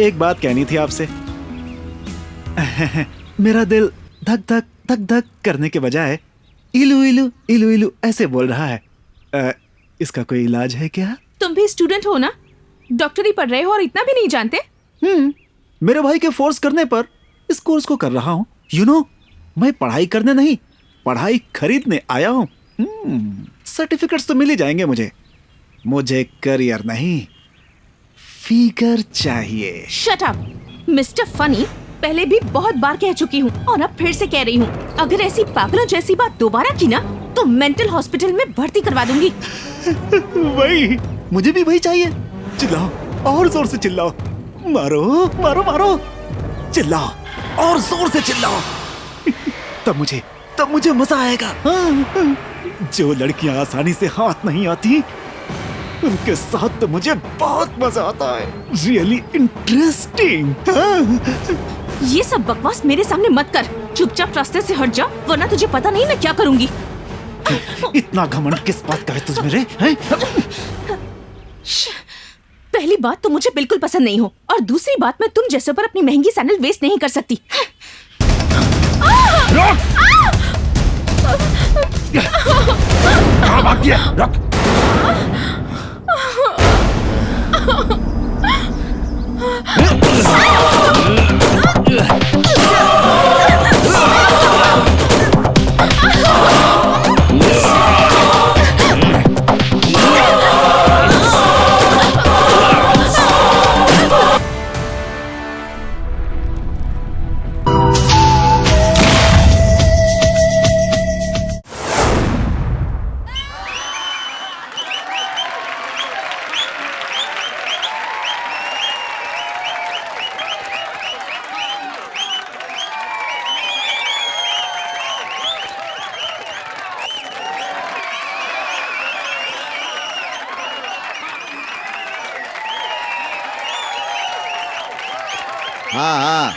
एक बात कहनी थी आपसे। मेरा दिल धक धक धक धक करने के बजाय इलू इलू इलू इलू ऐसे बोल रहा है। इसका कोई इलाज है क्या? तुम भी स्टूडेंट हो ना, डॉक्टरी पढ़ रहे हो और इतना भी नहीं जानते? मेरे भाई के फोर्स करने पर इस कोर्स को कर रहा हूँ। यू नो, मैं पढ़ाई करने नहीं, पढ़ाई खरीदने आया हूँ। सर्टिफिकेट्स तो मिल ही जाएंगे मुझे करियर नहीं, फिगर चाहिए। शट अप मिस्टर फनी, पहले भी बहुत बार कह चुकी हूँ और अब फिर से कह रही हूँ, अगर ऐसी पागलों जैसी बात दोबारा की ना तो मेंटल हॉस्पिटल में भर्ती करवा दूंगी। वही, मुझे भी वही चाहिए। चिल्लाओ, और जोर से चिल्लाओ, मारो मारो मारो, चिल्लाओ और जोर से चिल्लाओ। तब मुझे मजा आएगा। जो लड़कियां आसानी से हाथ नहीं आती उनके साथ तो मुझे बहुत मजा आता है। Really interesting. ये सब बकवास मेरे सामने मत कर, चुपचाप रास्ते से हट जा, वरना तुझे पता नहीं मैं क्या करूंगी। इतना घमंड किस बात का है तुझ मेरे? पहली बात तो मुझे बिल्कुल पसंद नहीं हो, और दूसरी बात मैं तुम जैसे पर अपनी महंगी सैंडल वेस्ट नहीं कर सकती। कहाँ भागती है? रुक। हाँ,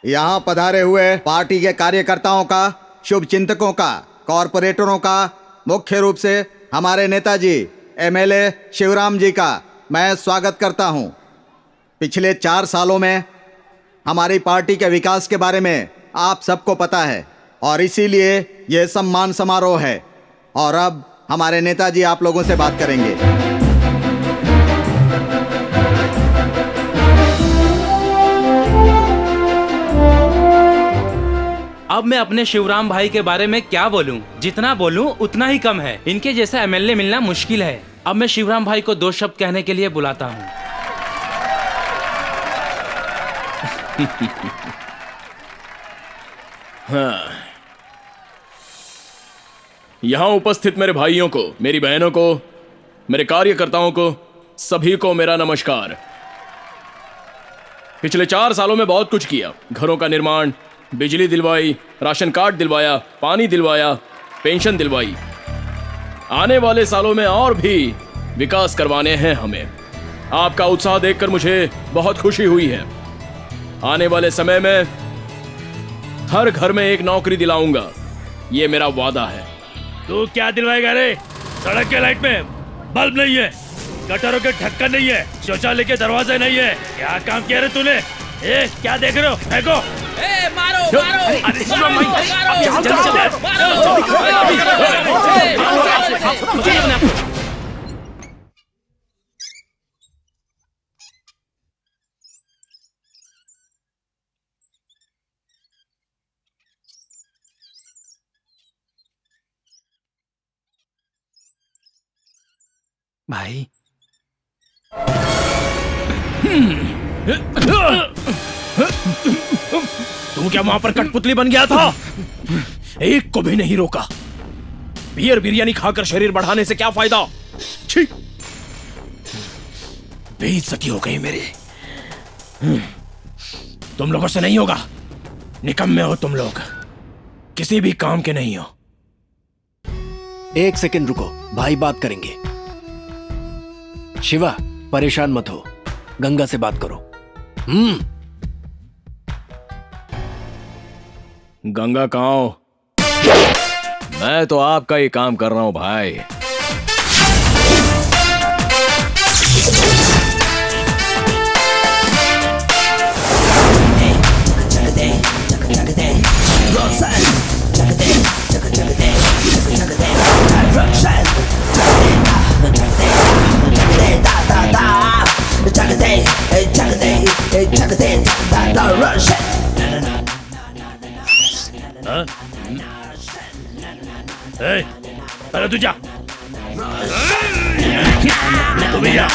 यहाँ पधारे हुए पार्टी के कार्यकर्ताओं का, शुभ चिंतकों का, कॉरपोरेटरों का, मुख्य रूप से हमारे नेताजी एमएलए शिवराम जी का मैं स्वागत करता हूँ। पिछले 4 सालों में हमारी पार्टी के विकास के बारे में आप सबको पता है और इसीलिए ये सम्मान समारोह है। और अब हमारे नेताजी आप लोगों से बात करेंगे। अब मैं अपने शिवराम भाई के बारे में क्या बोलूं? जितना बोलूं उतना ही कम है। इनके जैसा एमएलए मिलना मुश्किल है। अब मैं शिवराम भाई को 2 शब्द कहने के लिए बुलाता हूं। हाँ। यहाँ उपस्थित मेरे भाइयों को, मेरी बहनों को, मेरे कार्यकर्ताओं को, सभी को मेरा नमस्कार। पिछले 4 सालों में बहुत कुछ किया। घरों का निर्माण, बिजली दिलवाई, राशन कार्ड दिलवाया, पानी दिलवाया, पेंशन दिलवाई। आने वाले सालों में और भी विकास करवाने हैं हमें। आपका उत्साह देखकर मुझे बहुत खुशी हुई है। आने वाले समय में हर घर में एक नौकरी दिलाऊंगा, ये मेरा वादा है। तू क्या दिलवाएगा रे? सड़क के लाइट में बल्ब नहीं है, गटरों के ढक्कन नहीं है, शौचालय के दरवाजे नहीं है। क्या काम किया रे तूने? क्या देख रहे हो? फेंको! मारो भाई, तू क्या वहां पर कठपुतली बन गया था? एक को भी नहीं रोका। बियर बिरयानी खाकर शरीर बढ़ाने से क्या फायदा? छी! बेइज्जती हो गई मेरी। तुम लोगों से नहीं होगा। निकम्मे हो तुम लोग, किसी भी काम के नहीं हो। 1 सेकंड रुको, भाई बात करेंगे। शिवा, परेशान मत हो, गंगा से बात करो। गंगा कहाँ हो? मैं तो आपका ही काम कर रहा हूं भाई। हाँ? ए, पहले तू जा। तू भी जा।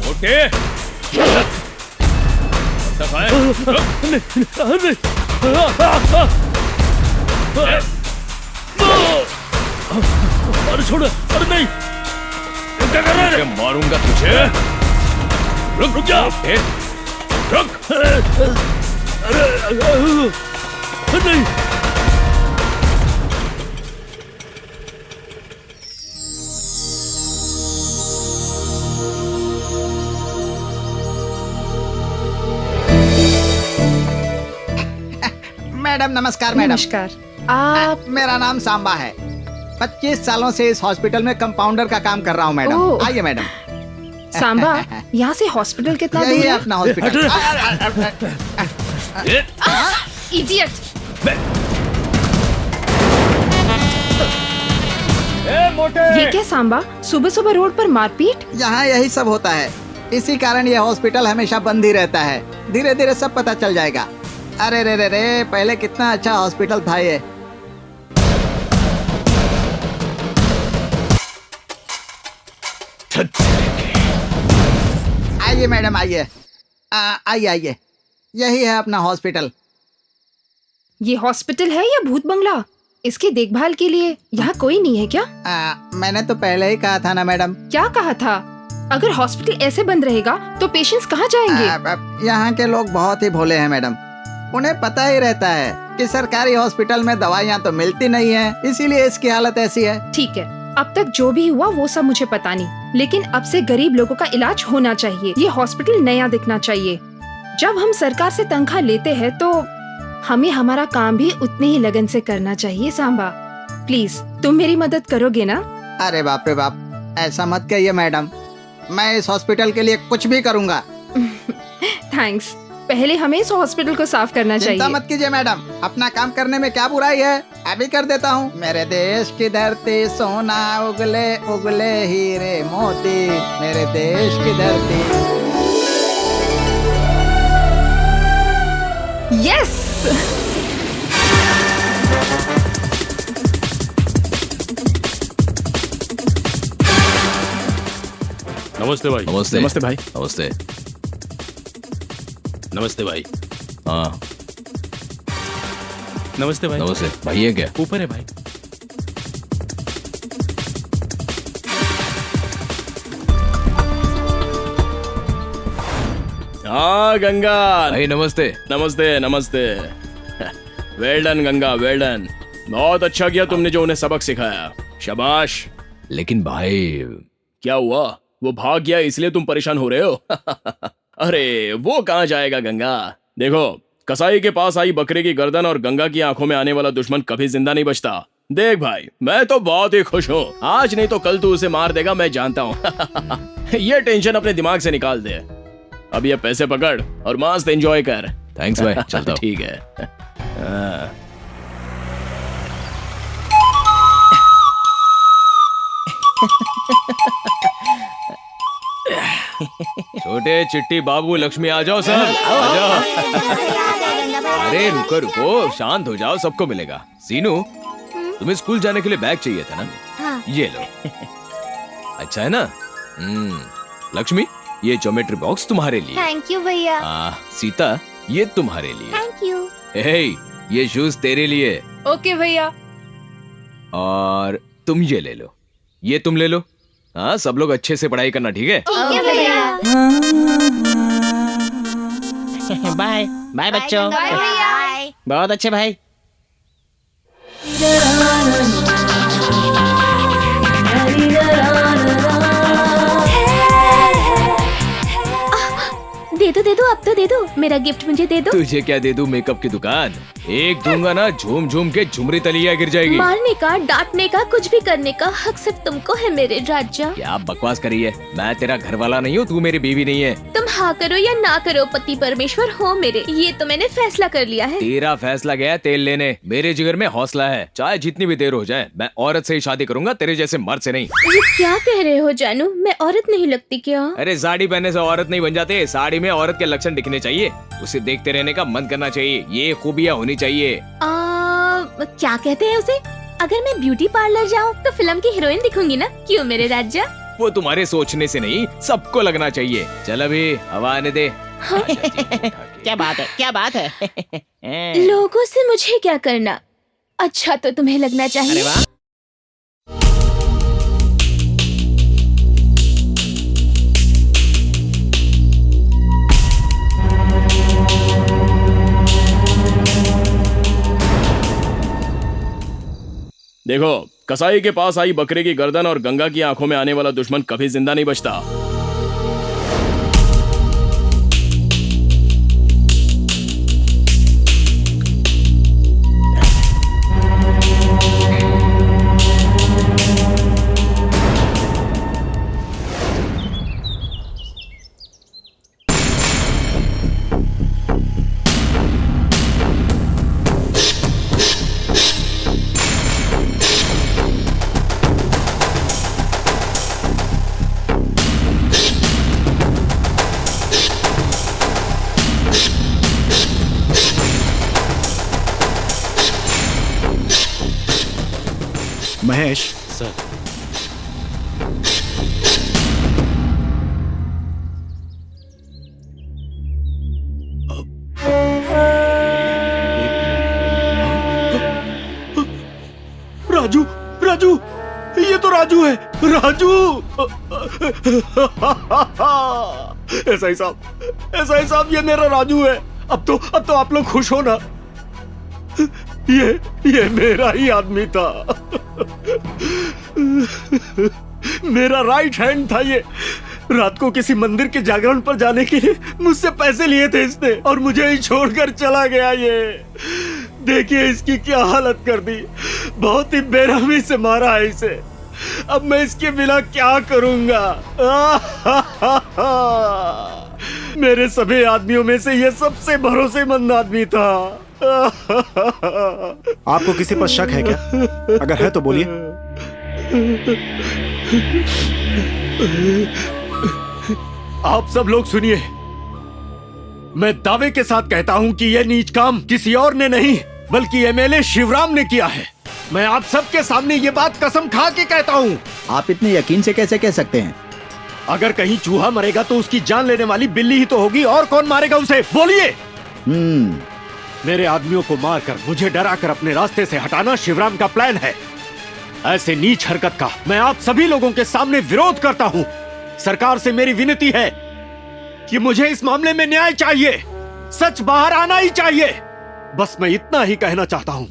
मोटे अरे छोड़, अरे नहीं, क्या कर रहा है? मारूंगा तुझे। रुक रुक जा, रुक। अरे नहीं। मैडम नमस्कार। मैडम नमस्कार। आप मेरा नाम सांबा है। 25 सालों से इस हॉस्पिटल में कंपाउंडर का काम कर रहा हूँ मैडम। ओह। आइए मैडम। सांबा, यहाँ से हॉस्पिटल कितना यही दूर है है? अपना हॉस्पिटल। इडियट! ये क्या सांबा, सुबह सुबह रोड पर मारपीट? यहाँ यही सब होता है, इसी कारण ये हॉस्पिटल हमेशा बंद ही रहता है। धीरे धीरे सब पता चल जाएगा। अरे रे रे रे, पहले कितना अच्छा हॉस्पिटल था ये। आइए मैडम, आइए। आइए आइए, यही है अपना हॉस्पिटल। ये हॉस्पिटल है या भूत बंगला? इसकी देखभाल के लिए यहाँ कोई नहीं है क्या? मैंने तो पहले ही कहा था ना मैडम। क्या कहा था? अगर हॉस्पिटल ऐसे बंद रहेगा तो पेशेंट्स कहाँ जाएंगे? यहाँ के लोग बहुत ही भोले हैं मैडम। उन्हें पता ही रहता है कि सरकारी हॉस्पिटल में दवाइयाँ तो मिलती नहीं है, इसीलिए इसकी हालत ऐसी है। ठीक है, अब तक जो भी हुआ वो सब मुझे पता नहीं, लेकिन अब से गरीब लोगों का इलाज होना चाहिए। ये हॉस्पिटल नया दिखना चाहिए। जब हम सरकार से तनख्वाह लेते हैं तो हमें हमारा काम भी उतने ही लगन से करना चाहिए। सांबा, प्लीज तुम मेरी मदद करोगे ना? अरे बाप रे बाप, ऐसा मत कहिए मैडम। मैं इस हॉस्पिटल के लिए कुछ भी करूँगा। थैंक्स। पहले हमें इस हॉस्पिटल को साफ करना चिंता चाहिए। मत कीजिए मैडम, अपना काम करने में क्या बुराई है, अभी कर देता हूँ। मेरे देश की धरती सोना उगले उगले हीरे मोती, मेरे देश की धरती। यस! नमस्ते भाई। नमस्ते। नमस्ते भाई। नमस्ते। नमस्ते भाई। हाँ नमस्ते भाई। नमस्ते भाई। है क्या? ऊपर है भाई। हाँ गंगा। भाई नमस्ते। नमस्ते नमस्ते। Well done Ganga, well done. बहुत अच्छा किया तुमने जो उन्हें सबक सिखाया, शाबाश। लेकिन भाई क्या हुआ? वो भाग गया इसलिए तुम परेशान हो रहे हो? अरे वो कहाँ जाएगा गंगा? देखो, कसाई के पास आई बकरे की गर्दन और गंगा की आंखों में आने वाला दुश्मन कभी जिंदा नहीं बचता। देख भाई, मैं तो बहुत ही खुश हूँ। आज नहीं तो कल तू उसे मार देगा, मैं जानता हूँ। ये टेंशन अपने दिमाग से निकाल दे। अब ये पैसे पकड़ और मस्त एंजॉय कर। थैंक्स भाई, चलता हूँ। ठीक है। हाँ। छोटे चिट्टी बाबू लक्ष्मी आ जाओ सब, आ जाओ। अरे रुको रुको, शांत हो जाओ, सबको मिलेगा। सीनू, तुम्हें स्कूल जाने के लिए बैग चाहिए था ना? हाँ। ये लो। अच्छा है ना? लक्ष्मी, ये ज्योमेट्री बॉक्स तुम्हारे लिए। थैंक यू भैया। सीता, ये तुम्हारे लिए। Thank you. हे, ये शूज तेरे लिए। ओके भैया। और तुम ये ले लो, ये तुम ले लो। हाँ, सब लोग अच्छे से पढ़ाई करना, ठीक है? ठीक है भैया। बाय बाय बच्चों। बाय भैया। बहुत अच्छे भाई। दे दो, अब तो दे दो। मेरा गिफ्ट मुझे दे दो। तुझे क्या दे दूं? मेकअप की दुकान। एक दूंगा ना, झूम झूम के झुमरी तलिया गिर जाएगी। मारने का, डांटने का, कुछ भी करने का हक सिर्फ तुमको है मेरे राजा। क्या बकवास करी है? मैं तेरा घर वाला नहीं हूँ, तू मेरी बीवी नहीं है। तुम हाँ करो या ना करो, पति परमेश्वर हो मेरे, ये तो मैंने फैसला कर लिया है। तेरा फैसला गया है तेल लेने। मेरे जिगर में हौसला है, चाहे जितनी भी देर हो जाए मैं औरत से ही शादी करूंगा, तेरे जैसे मर्द से नहीं। ये क्या कह रहे हो जानू, मैं औरत नहीं लगती क्या? अरे साड़ी पहनने से औरत नहीं बन जाते, साड़ी में औरत के लक्षण दिखने चाहिए, उसे देखते रहने का मन करना चाहिए, ये खूबियाँ होनी चाहिए। क्या कहते हैं उसे? अगर मैं ब्यूटी पार्लर जाऊँ तो फिल्म की हीरोइन दिखूंगी ना, क्यों मेरे राजा? वो तुम्हारे सोचने से नहीं, सबको लगना चाहिए। चल अभी हवा आने दे। क्या बात है, क्या बात है। लोगों से मुझे क्या करना, अच्छा तो तुम्हें लगना चाहिए। अरे वाह। देखो, कसाई के पास आई बकरे की गर्दन और गंगा की आंखों में आने वाला दुश्मन कभी जिंदा नहीं बचता। महेश, सर। राजू, राजू, ये तो राजू है। राजू। एसआई साहब, ये मेरा राजू है। अब तो आप लोग खुश हो ना। ये मेरा ही आदमी था। मेरा राइट हैंड था ये। रात को किसी मंदिर के जागरण पर जाने के लिए मुझसे पैसे लिए थे इसने और मुझे ही छोड़कर चला गया। ये देखिए इसकी क्या हालत कर दी। बहुत ही बेरहमी से मारा है इसे। अब मैं इसके बिना क्या करूंगा? मेरे सभी आदमियों में से ये सबसे भरोसेमंद आदमी था। आपको किसी पर शक है क्या? अगर है तो बोलिए। आप सब लोग सुनिए, मैं दावे के साथ कहता हूं कि यह नीच काम किसी और ने नहीं बल्कि एमएलए शिवराम ने किया है। मैं आप सबके सामने ये बात कसम खा के कहता हूं। आप इतने यकीन से कैसे कह सकते हैं? अगर कहीं चूहा मरेगा तो उसकी जान लेने वाली बिल्ली ही तो होगी, और कौन मारेगा उसे? बोलिए। मेरे आदमियों को मारकर मुझे डराकर अपने रास्ते से हटाना शिवराम का प्लान है। ऐसे नीच हरकत का मैं आप सभी लोगों के सामने विरोध करता हूं। सरकार से मेरी विनती है कि मुझे इस मामले में न्याय चाहिए, सच बाहर आना ही चाहिए। बस मैं इतना ही कहना चाहता हूं।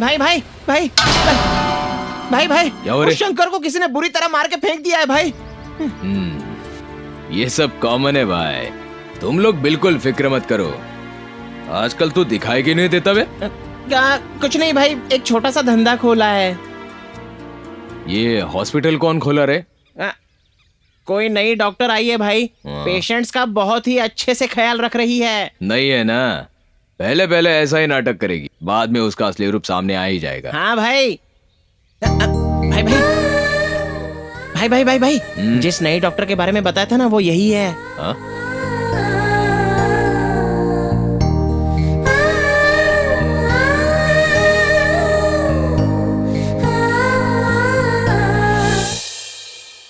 भाई क्या हो रे? उस शंकर को किसी ने बुरी तरह मार के फेंक दिया है भाई। ये सब कॉमन है भाई, तुम लोग बिल्कुल फिक्र मत करो। आजकल तू दिखाई क्यों नहीं देता बे? क्या? कुछ नहीं भाई, एक छोटा सा धंधा खोला है। ये हॉस्पिटल कौन खोला रे? कोई नई डॉक्टर आई है भाई, पेशेंट्स का बहुत ही अच्छे से ख्याल रख रही है। नहीं है ना, पहले ऐसा ही नाटक करेगी, बाद में उसका असली रूप सामने आ ही जाएगा। हाँ भाई। भाई, जिस नई डॉक्टर के बारे में बताया था ना, वो यही है। हाँ?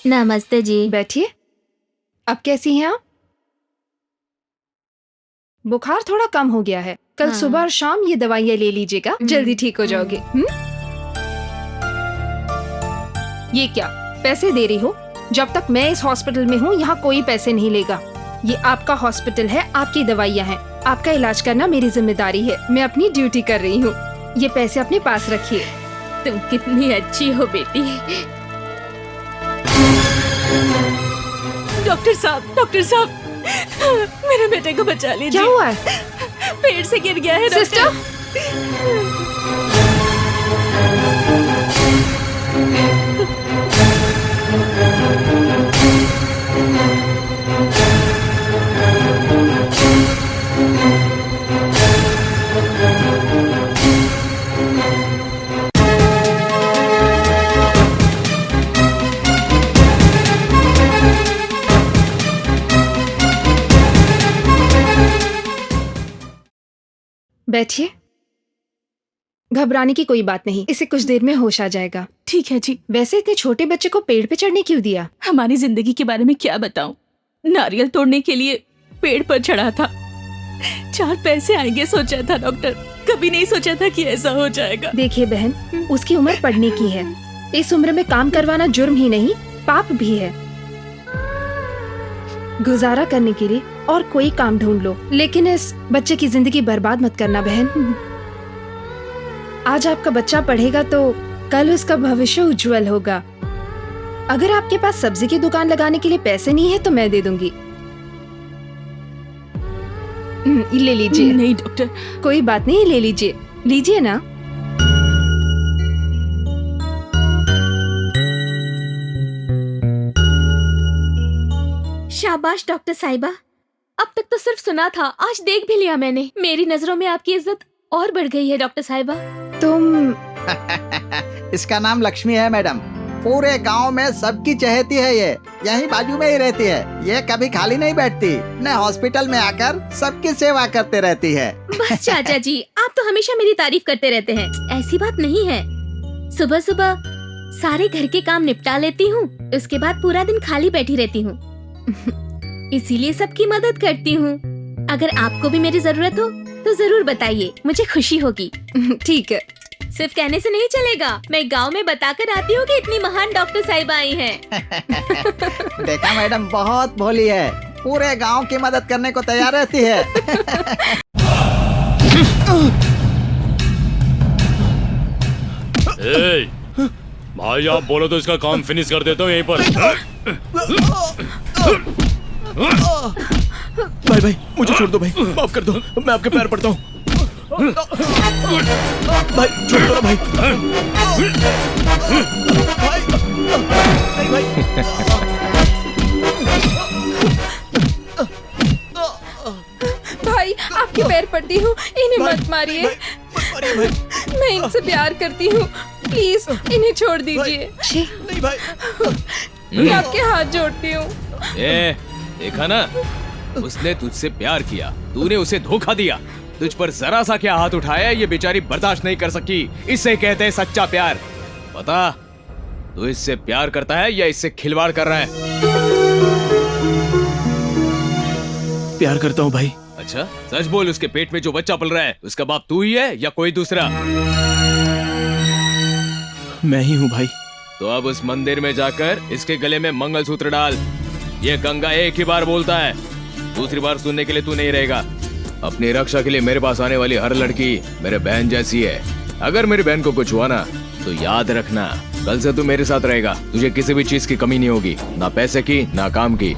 नमस्ते जी। बैठिए। अब कैसी हैं आप? बुखार थोड़ा कम हो गया है। कल सुबह और शाम ये दवाइयाँ ले लीजिएगा, जल्दी ठीक हो जाओगे। ये क्या पैसे दे रही हो? जब तक मैं इस हॉस्पिटल में हूँ यहाँ कोई पैसे नहीं लेगा। ये आपका हॉस्पिटल है, आपकी दवाइयाँ हैं, आपका इलाज करना मेरी जिम्मेदारी है। मैं अपनी ड्यूटी कर रही हूँ। ये पैसे अपने पास रखिए। तुम कितनी अच्छी हो बेटी। डॉक्टर साहब मेरे बेटे को बचा लीजिए। क्या हुआ है? पेड़ से गिर गया है सिस्टर। बैठिए। घबराने की कोई बात नहीं, इसे कुछ देर में होश आ जाएगा। ठीक है जी। वैसे इतने छोटे बच्चे को पेड़ पे चढ़ने क्यों दिया? हमारी जिंदगी के बारे में क्या बताऊं। नारियल तोड़ने के लिए पेड़ पर चढ़ा था। 4 पैसे आएंगे सोचा था डॉक्टर, कभी नहीं सोचा था कि ऐसा हो जाएगा। देखिए बहन, उसकी उम्र पढ़ने की है। इस उम्र में काम करवाना जुर्म ही नहीं, पाप भी है। गुजारा करने के लिए और कोई काम ढूंढ लो, लेकिन इस बच्चे की जिंदगी बर्बाद मत करना बहन। आज आपका बच्चा पढ़ेगा तो कल उसका भविष्य उज्जवल होगा। अगर आपके पास सब्जी की दुकान लगाने के लिए पैसे नहीं है तो मैं दे दूंगी। ले लीजिए। नहीं डॉक्टर। कोई बात नहीं, ले लीजिए। लीजिए ना। शाबाश डॉक्टर साहिबा, अब तक तो सिर्फ सुना था, आज देख भी लिया मैंने। मेरी नजरों में आपकी इज्जत और बढ़ गई है डॉक्टर साहिबा। तुम इसका नाम लक्ष्मी है मैडम। पूरे गांव में सबकी चहेती है ये। यहीं बाजू में ही रहती है। ये कभी खाली नहीं बैठती, न हॉस्पिटल में आकर सबकी सेवा करते रहती है। बस चाचा जी, आप तो हमेशा मेरी तारीफ करते रहते हैं। ऐसी बात नहीं है। सुबह सुबह सारे घर के काम निपटा लेती हूँ, उसके बाद पूरा दिन खाली बैठी रहती हूँ। इसीलिए सबकी मदद करती हूँ। अगर आपको भी मेरी जरूरत हो तो जरूर बताइए, मुझे खुशी होगी। ठीक है। सिर्फ कहने से नहीं चलेगा, मैं गांव में बताकर आती हूँ कि इतनी महान डॉक्टर साहिबा आई हैं। देखा मैडम, बहुत भोली है। पूरे गांव की मदद करने को तैयार रहती है। भाई आप बोलो तो इसका काम फिनिश कर देता हूँ यहीं पर। भाई मुझे छोड़ दो भाई, माफ कर दो, मैं आपके पैर पड़ता हूँ। भाई छोड़ दो ना भाई। भाई आपके पैर पड़ती हूँ, इन्हें मत मारिए। मैं इनसे प्यार करती हूँ, प्लीज इन्हें छोड़ दीजिए। नहीं भाई। मैं आपके हाथ जोड़ती हूँ। देखा ना, उसने तुझसे प्यार किया, तूने उसे धोखा दिया। तुझ पर जरा सा क्या हाथ उठाया, ये बेचारी बर्दाश्त नहीं कर सकी। इसे कहते हैं सच्चा प्यार। पता तू इससे प्यार करता है या इससे खिलवाड़ कर रहा है? प्यार करता हूँ भाई। अच्छा सच बोल, उसके पेट में जो बच्चा पल रहा है उसका बाप तू ही है या कोई दूसरा? मैं ही हूँ भाई। तो अब उस मंदिर में जाकर इसके गले में मंगलसूत्र डाल। ये गंगा एक ही बार बोलता है, दूसरी बार सुनने के लिए तू नहीं रहेगा। अपनी रक्षा के लिए मेरे पास आने वाली हर लड़की मेरे बहन जैसी है। अगर मेरी बहन को कुछ हुआ ना तो याद रखना, कल से तू मेरे साथ रहेगा। तुझे किसी भी चीज की कमी नहीं होगी, ना पैसे की ना काम की।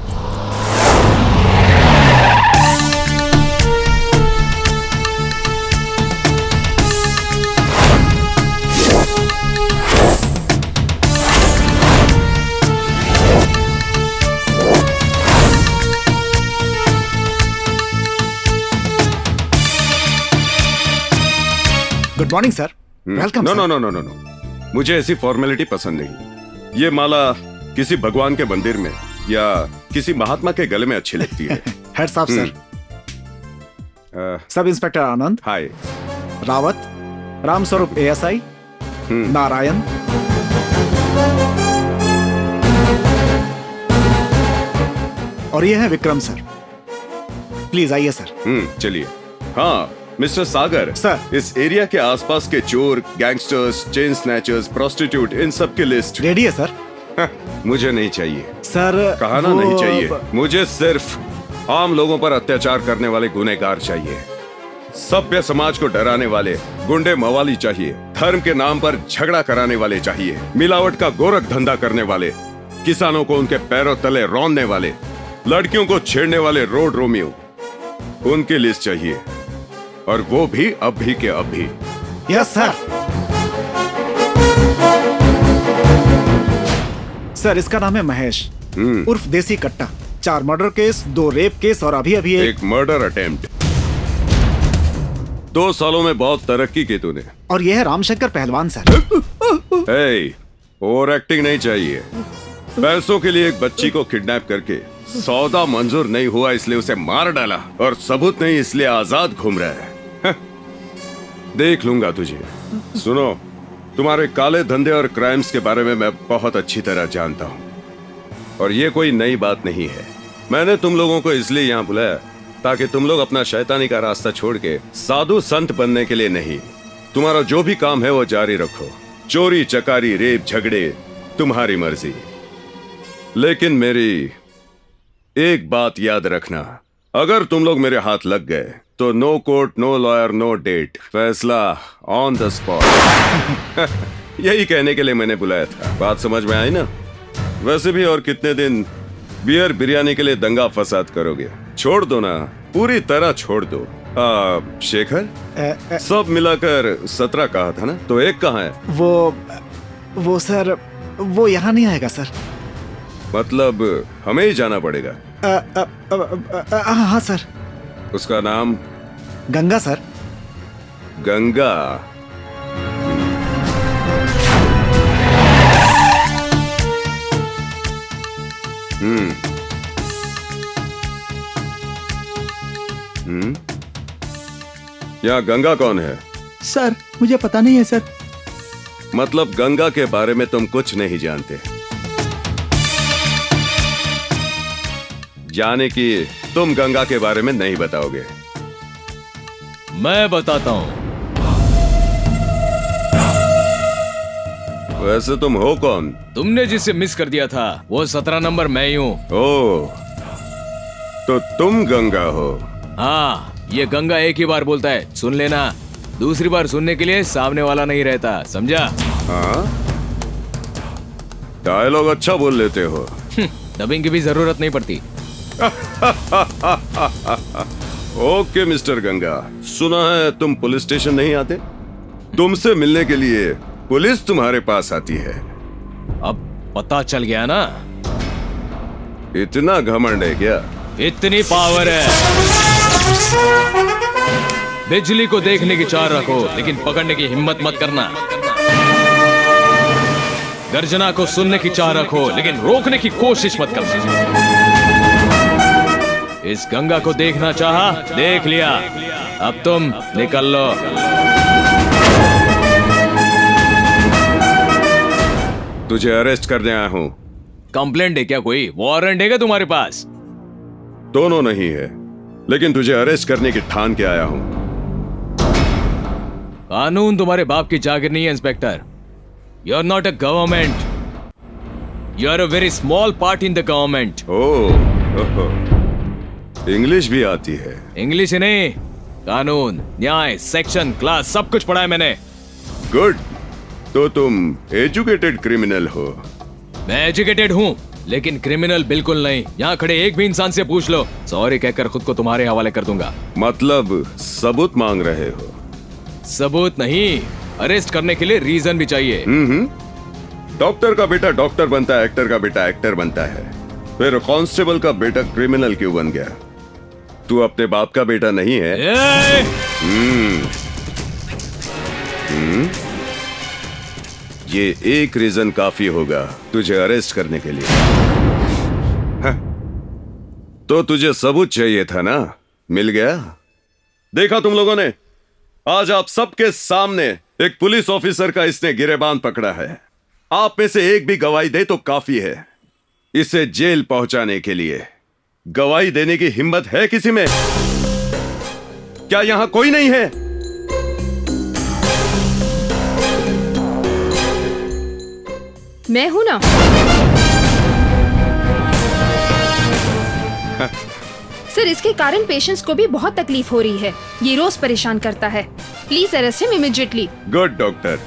Good morning sir. Welcome. No no no no no no, मुझे ऐसी फॉर्मेलिटी पसंद नहीं। ये माला किसी भगवान के मंदिर में या किसी महात्मा के गले में अच्छी लगती है। हेड साहब सर। सब इंस्पेक्टर आनंद। हाय। रावत, राम स्वरूप ASI, नारायण। और ये है विक्रम सर। प्लीज आइए सर। चलिए। हाँ मिस्टर सागर सर, इस एरिया के आसपास के चोर, गैंगस्टर्स, चेन स्नैचर्स, प्रोस्टिट्यूट, इन सब की लिस्ट रेडी है सर। मुझे नहीं चाहिए सर। कहा ना, नहीं चाहिए। मुझे सिर्फ आम लोगों पर अत्याचार करने वाले गुनहगार चाहिए। सभ्य समाज को डराने वाले गुंडे मवाली चाहिए, धर्म के नाम पर झगड़ा कराने वाले चाहिए, मिलावट का गोरख धंधा करने वाले, किसानों को उनके पैरों तले रौंदने वाले, लड़कियों को छेड़ने वाले रोड रोमियो, उनकी लिस्ट चाहिए, और वो भी अभी के अभी। Yes sir. सर इसका नाम है महेश उर्फ देसी कट्टा। 4 मर्डर केस, 2 रेप केस और अभी अभी एक मर्डर अटेम्प्ट। 2 सालों में बहुत तरक्की की तूने। और यह है रामशंकर पहलवान सर। ओवर एक्टिंग नहीं चाहिए। पैसों के लिए एक बच्ची को किडनैप करके सौदा मंजूर नहीं हुआ इसलिए उसे मार डाला, और सबूत नहीं इसलिए आजाद घूम रहा है। देख लूंगा तुझे। सुनो, तुम्हारे काले धंधे और क्राइम्स के बारे में मैं बहुत अच्छी तरह जानता हूँ, और ये कोई नई बात नहीं है। मैंने तुम लोगों को इसलिए यहाँ बुलाया ताकि तुम लोग अपना शैतानी का रास्ता छोड़ के साधु संत बनने के लिए नहीं, तुम्हारा जो भी काम है वो जारी रखो। चोरी चकारी रेप झगड़े तुम्हारी मर्जी, लेकिन मेरी एक बात याद रखना, अगर तुम लोग मेरे हाथ लग गए तो no court, no lawyer, no date, फैसला ऑन द स्पॉट। यही कहने के लिए मैंने बुलाया था। बात समझ में आई ना? वैसे भी और कितने दिन बियर बिरयानी के लिए दंगा फसाद करोगे? छोड़ दो ना, पूरी तरह छोड़ दो। शेखर, सब मिलाकर 17 कहा था ना, तो एक कहाँ है? वो सर, वो यहाँ नहीं आएगा सर। मतलब हमें ही जाना पड़ेगा? हाँ सर। उसका नाम? गंगा सर। गंगा। यहाँ गंगा कौन है? सर मुझे पता नहीं है सर। मतलब गंगा के बारे में तुम कुछ नहीं जानते? जाने कि तुम गंगा के बारे में नहीं बताओगे। मैं बताता हूं। वैसे तुम हो कौन? तुमने जिसे मिस कर दिया था वो 17 नंबर मैं ही हूँ। ओह, तो तुम गंगा हो? हाँ, ये गंगा एक ही बार बोलता है, सुन लेना। दूसरी बार सुनने के लिए सामने वाला नहीं रहता, समझा? हाँ, डायलॉग अच्छा बोल लेते हो। डबिंग की भी जरूरत नहीं पड़ती। ओके मिस्टर गंगा, सुना है तुम पुलिस स्टेशन नहीं आते? तुमसे मिलने के लिए पुलिस तुम्हारे पास आती है। अब पता चल गया ना? इतना घमंड है क्या? इतनी पावर है। बिजली को देखने की चाह रखो, लेकिन पकड़ने की हिम्मत मत करना। गर्जना को सुनने की चाह रखो, लेकिन रोकने की कोशिश मत करना। इस गंगा को देखना चाहा, देख लिया, अब तुम निकल लो। तुझे अरेस्ट करने आया हूँ। कंप्लेंट है क्या? कोई वारंट है क्या तुम्हारे पास? दोनों नहीं है, लेकिन तुझे अरेस्ट करने की ठान के आया हूँ। कानून तुम्हारे बाप की जागीर नहीं है inspector. You are not a government, you are a very small part in the government. Oh, English भी आती है? इंग्लिश ही नहीं, कानून, न्याय, सेक्शन, क्लास सब कुछ पढ़ा है मैंने। गुड, तो तुम एजुकेटेड क्रिमिनल हो। मैं एजुकेटेड हूँ, लेकिन क्रिमिनल बिल्कुल नहीं। यहाँ खड़े एक भी इंसान से पूछ लो, सॉरी कहकर खुद को तुम्हारे हवाले कर दूंगा। मतलब सबूत मांग रहे हो? सबूत नहीं, अरेस्ट करने के लिए रीजन भी चाहिए। डॉक्टर का बेटा डॉक्टर बनता है, एक्टर का बेटा एक्टर बनता है, फिर कांस्टेबल का बेटा क्रिमिनल क्यों बन गया? तू अपने बाप का बेटा नहीं है? ये एक रीजन काफी होगा तुझे अरेस्ट करने के लिए। तो तुझे सबूत चाहिए था ना, मिल गया। देखा तुम लोगों ने, आज आप सबके सामने एक पुलिस ऑफिसर का इसने गिरेबान पकड़ा है। आप में से एक भी गवाही दे तो काफी है इसे जेल पहुंचाने के लिए। गवाही देने की हिम्मत है किसी में? क्या यहां कोई नहीं है? मैं हूं ना। सर, इसके कारण पेशेंट्स को भी बहुत तकलीफ हो रही है। ये रोज परेशान करता है। Please arrest him immediately. Good doctor,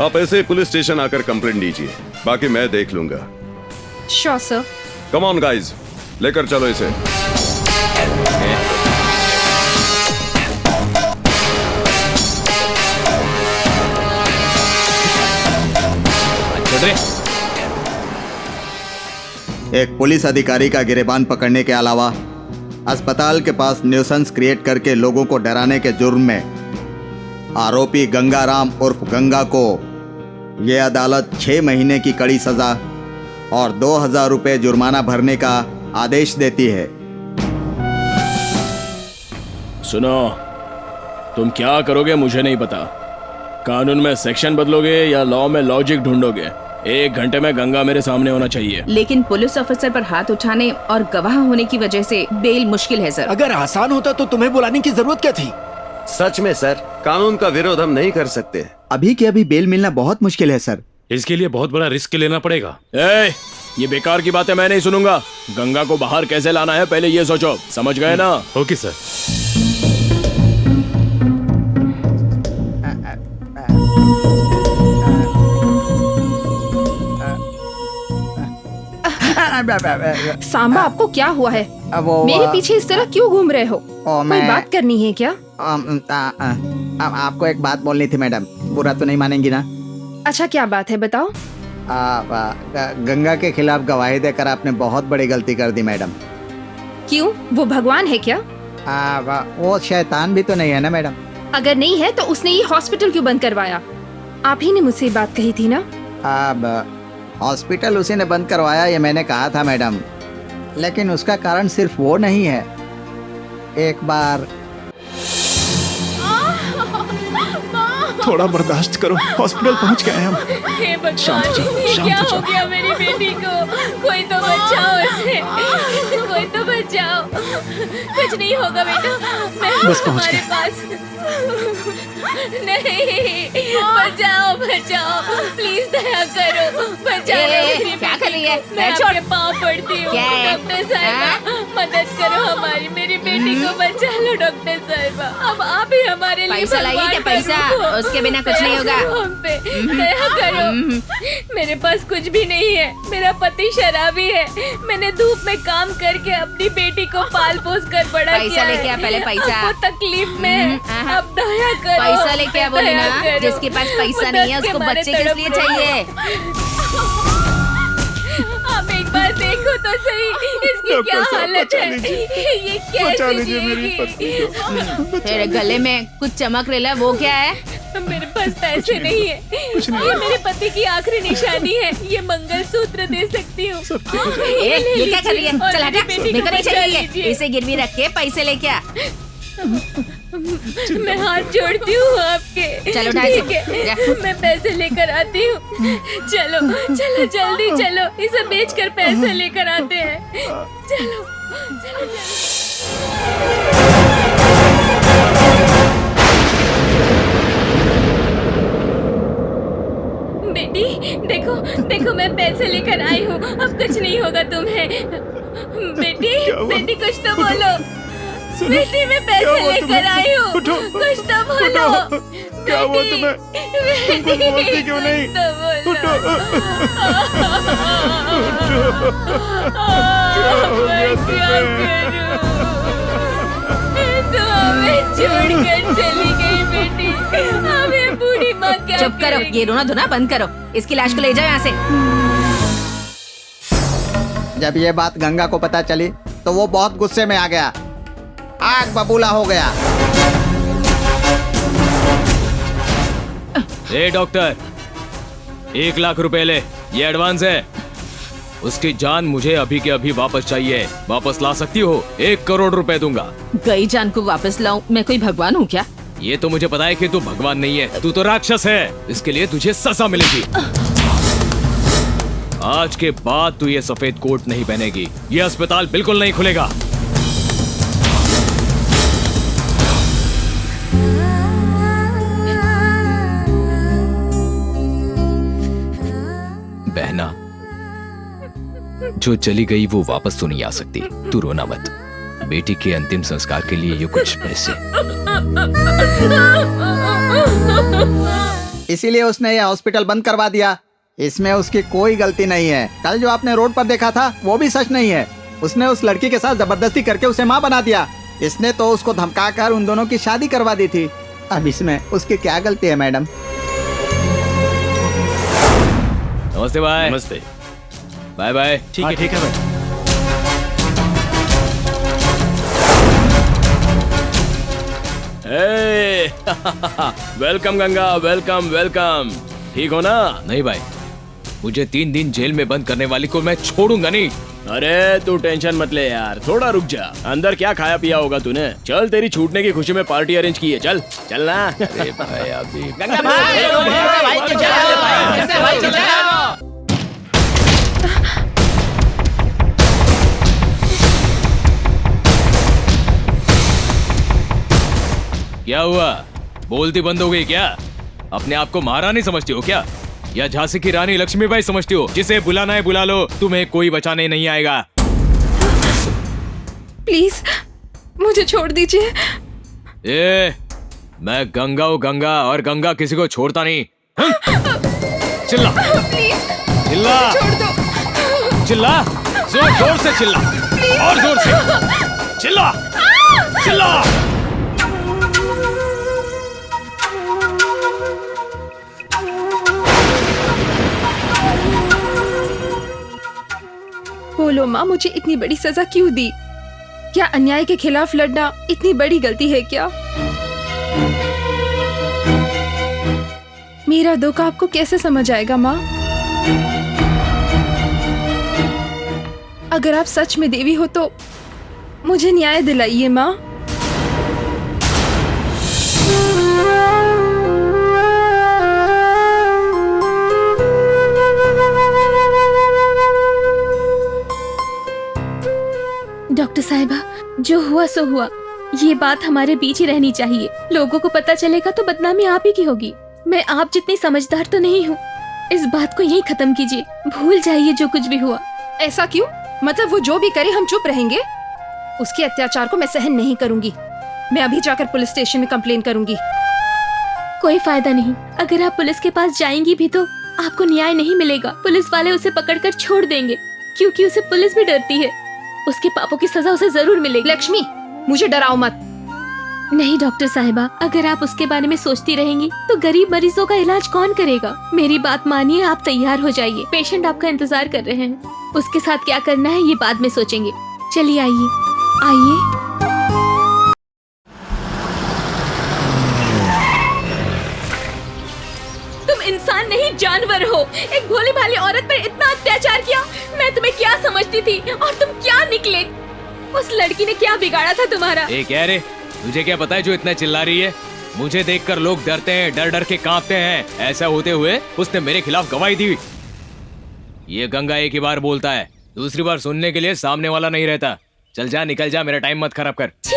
आप ऐसे पुलिस स्टेशन आकर कंप्लेंट दीजिए, बाकी मैं देख लूंगा। Sure sir. Come on guys, लेकर चलो इसे। एक पुलिस अधिकारी का गिरेबान पकड़ने के अलावा अस्पताल के पास न्यूसेंस क्रिएट करके लोगों को डराने के जुर्म में आरोपी गंगाराम उर्फ गंगा को ये अदालत 6 महीने की कड़ी सजा और 2000 रुपये जुर्माना भरने का आदेश देती है। सुनो, तुम क्या करोगे मुझे नहीं पता। कानून में सेक्शन बदलोगे या लॉ में लॉजिक ढूंढोगे? 1 घंटे में गंगा मेरे सामने होना चाहिए। लेकिन पुलिस ऑफिसर पर हाथ उठाने और गवाह होने की वजह से बेल मुश्किल है सर। अगर आसान होता तो तुम्हें बुलाने की जरूरत क्या थी? सच में सर, कानून का विरोध हम नहीं कर सकते। अभी के अभी बेल मिलना बहुत मुश्किल है सर। इसके लिए बहुत बड़ा रिस्क लेना पड़ेगा। ये बेकार की बातें मैं नहीं सुनूंगा। गंगा को बाहर कैसे लाना है पहले ये सोचो, समझ गए ना? Okay sir. सांबा, आपको क्या हुआ है? मेरे पीछे इस तरह क्यों घूम रहे हो? कोई बात करनी है क्या? आपको एक बात बोलनी थी मैडम, बुरा तो नहीं मानेंगी ना? अच्छा, क्या बात है बताओ। गंगा के खिलाफ गवाही देकर आपने बहुत बड़ी गलती कर दी मैडम। क्यों? वो भगवान है क्या? वो शैतान भी तो नहीं है ना मैडम? अगर नहीं है तो उसने ये हॉस्पिटल क्यों बंद करवाया? आप ही ने मुझसे ये बात कही थी ना? हॉस्पिटल उसी ने बंद करवाया, ये मैंने कहा था मैडम, लेकिन उसका कारण सिर्फ वो नहीं है। एक बार थोड़ा बर्दाश्त करो, हॉस्पिटल पहुंच गए हम। हे भगवान, शांत हो जाओ, ये शांत क्या हो हो जाओ। गया मेरी बेटी को? कोई तो बचाओ उसे, कोई तो बचाओ। कुछ नहीं होगा बेटा, मैं हूँ बस पहुंच तुम्हारे गए। पास। नहीं, बचाओ बचाओ, प्लीज दया करो, बचाओ मेरी क्या कर रही है? मैं छोड़। आपके पाँव पड़ती हूँ। क्या है? डॉक्टर साहिबा, मदद करो हमारी, मेरी बेटी को बचा लो डॉक्टर साहिबा। अब आप ही हमारे लिए पैसा लाइए क्या? भगवान का पैसा? रूप हो। उसके बिना कुछ नहीं दया होगा। करो हम पे, दया करो। मेरे पास कुछ भी नहीं है, मेरा पति शराबी है। मैंने धूप में काम करके अपनी बेटी को पाल पोस कर बड़ा पैसा किया है। लेके आ, पहले पैसा। अब वो तकलीफ में है, अब दया करो। पैसा लेके आ, बोली दया ना। करो। जिसके पास पैसा वो नहीं है, दर्द के उसको मारे बच्चे किस लिए तड़प रहा चाहिए? आप एक बार देखो तो सही, इसकी क्या हालत है? ये कैसे जिएगी? तेरे गले में कुछ चमक रहा है, वो क्या है? मेरे पास पैसे नहीं है, ये मेरे पति की आखिरी निशानी है। ये मंगलसूत्र दे सकती हूँ। ये क्या कर रही है? और चल मेरी हटा, बेटी मेरे को को नहीं बचा चाहिए। लीजिए। इसे गिरवी रख के पैसे लेके आ। मैं हाथ जोड़ती हूँ आपके। चलो, ढाई ठीक सौ। है, जा। मैं पैसे लेकर आती हूँ। चलो चलो जल्दी चलो, इसे बेचकर पैसे लेकर आते हैं। चलो चलो बेटी, देखो देखो, मैं पैसे लेकर आई हूँ। अब कुछ नहीं होगा तुम्हें। बेटी बेटी, कुछ तो बोलो। बेटी, मैं पैसे लेकर आई हूँ, कुछ तो बोलो। क्या हुआ तुम्हें? तुम कुछ बोलती क्यों नहीं? छोड़ कर चली गई बेटी। हमें बूढ़ी माँ क्या चुप करो, ये रोना धोना बंद करो। इसकी लाश को ले जाओ यहाँ से। जब ये बात गंगा को पता चली तो वो बहुत गुस्से में आ गया, आग बबूला हो गया। ए डॉक्टर, 1 लाख रुपए ले, ये एडवांस है। उसकी जान मुझे अभी के अभी वापस चाहिए। वापस ला सकती हो? 1 करोड़ रुपए दूंगा। गई जान को वापस लाऊं? मैं कोई भगवान हूँ क्या? ये तो मुझे पता है कि तू भगवान नहीं है, तू तो राक्षस है। इसके लिए तुझे सजा मिलेगी। आज के बाद तू ये सफेद कोट नहीं पहनेगी। ये अस्पताल बिल्कुल नहीं खुलेगा। बहना, जो चली गई वो वापस तो नहीं आ सकती। तू रोना मत। बेटी के अंतिम संस्कार के लिए ये कुछ पैसे। इसीलिए उसने ये हॉस्पिटल बंद करवा दिया। इसमें उसकी कोई गलती नहीं है। कल जो आपने रोड पर देखा था वो भी सच नहीं है। उसने उस लड़की के साथ जबरदस्ती करके उसे माँ बना दिया। इसने तो उसको धमकाकर उन दोनों की शादी करवा दी थी। अब इसमें उसकी क्या गलती है मैडम? नमस्ते भाई। नमस्ते। Bye bye. ठीक है भाई। Welcome Ganga, welcome welcome. ठीक हो ना? नहीं भाई, मुझे 3 दिन जेल में बंद करने वाली को मैं छोड़ूंगा नहीं। अरे तू टेंशन मत ले यार, थोड़ा रुक जा। अंदर क्या खाया पिया होगा तूने? चल, तेरी छूटने की खुशी में पार्टी अरेंज की है। चल चल ना। अरे भाई अभी गंगा भाई, क्या हुआ? बोलती बंद हो गई क्या? अपने आप को महारानी समझती हो क्या, या झांसी की रानी लक्ष्मीबाई समझती हो? जिसे बुलाना है बुला लो, तुम्हें कोई बचाने नहीं आएगा। प्लीज मुझे छोड़ दीजिए। मैं गंगा हूँ गंगा, और गंगा किसी को छोड़ता नहीं। चिल्ला प्लीज चिल्ला छोड़ दो। चिल्ला, जोर जोर से चिल्ला, और जोर से चिल्ला चिल्ला। बोलो माँ, मुझे इतनी बड़ी सजा क्यों दी? क्या अन्याय के खिलाफ लड़ना इतनी बड़ी गलती है क्या? मेरा दुख आपको कैसे समझ आएगा माँ? अगर आप सच में देवी हो तो मुझे न्याय दिलाइए माँ। डॉक्टर साहिबा, जो हुआ सो हुआ। ये बात हमारे बीच ही रहनी चाहिए। लोगों को पता चलेगा तो बदनामी आप ही की होगी। मैं आप जितनी समझदार तो नहीं हूँ। इस बात को यहीं खत्म कीजिए, भूल जाइए जो कुछ भी हुआ। ऐसा क्यों? मतलब वो जो भी करे हम चुप रहेंगे? उसके अत्याचार को मैं सहन नहीं करूंगी। मैं अभी जाकर पुलिस स्टेशन में कंप्लेन करूंगी। कोई फायदा नहीं। अगर आप पुलिस के पास जाएंगी भी तो आपको न्याय नहीं मिलेगा। पुलिस वाले उसे पकड़कर छोड़ देंगे, क्योंकि उसे पुलिस भी डरती है। उसके पापों की सजा उसे जरूर मिलेगी। लक्ष्मी, मुझे डराओ मत। नहीं डॉक्टर साहिबा, अगर आप उसके बारे में सोचती रहेंगी तो गरीब मरीजों का इलाज कौन करेगा? मेरी बात मानिए, आप तैयार हो जाइए। पेशेंट आपका इंतजार कर रहे हैं। उसके साथ क्या करना है ये बाद में सोचेंगे। चलिए आइए आइए। तुम इंसान नहीं जानवर हो। एक भोली भाली औरत पर इतना अत्याचार किया। मैं तुम्हें क्या समझती थी और तुम क्या निकले? उस लड़की ने क्या बिगाड़ा था तुम्हारा? क्या रे, तुझे क्या पता है जो इतना चिल्ला रही है? मुझे देखकर लोग डरते हैं, डर डर के कांपते हैं। ऐसा होते हुए उसने मेरे खिलाफ गवाही दी। ये गंगा एक ही बार बोलता है, दूसरी बार सुनने के लिए सामने वाला नहीं रहता। चल जा, निकल जा, मेरा टाइम मत खराब कर। छी,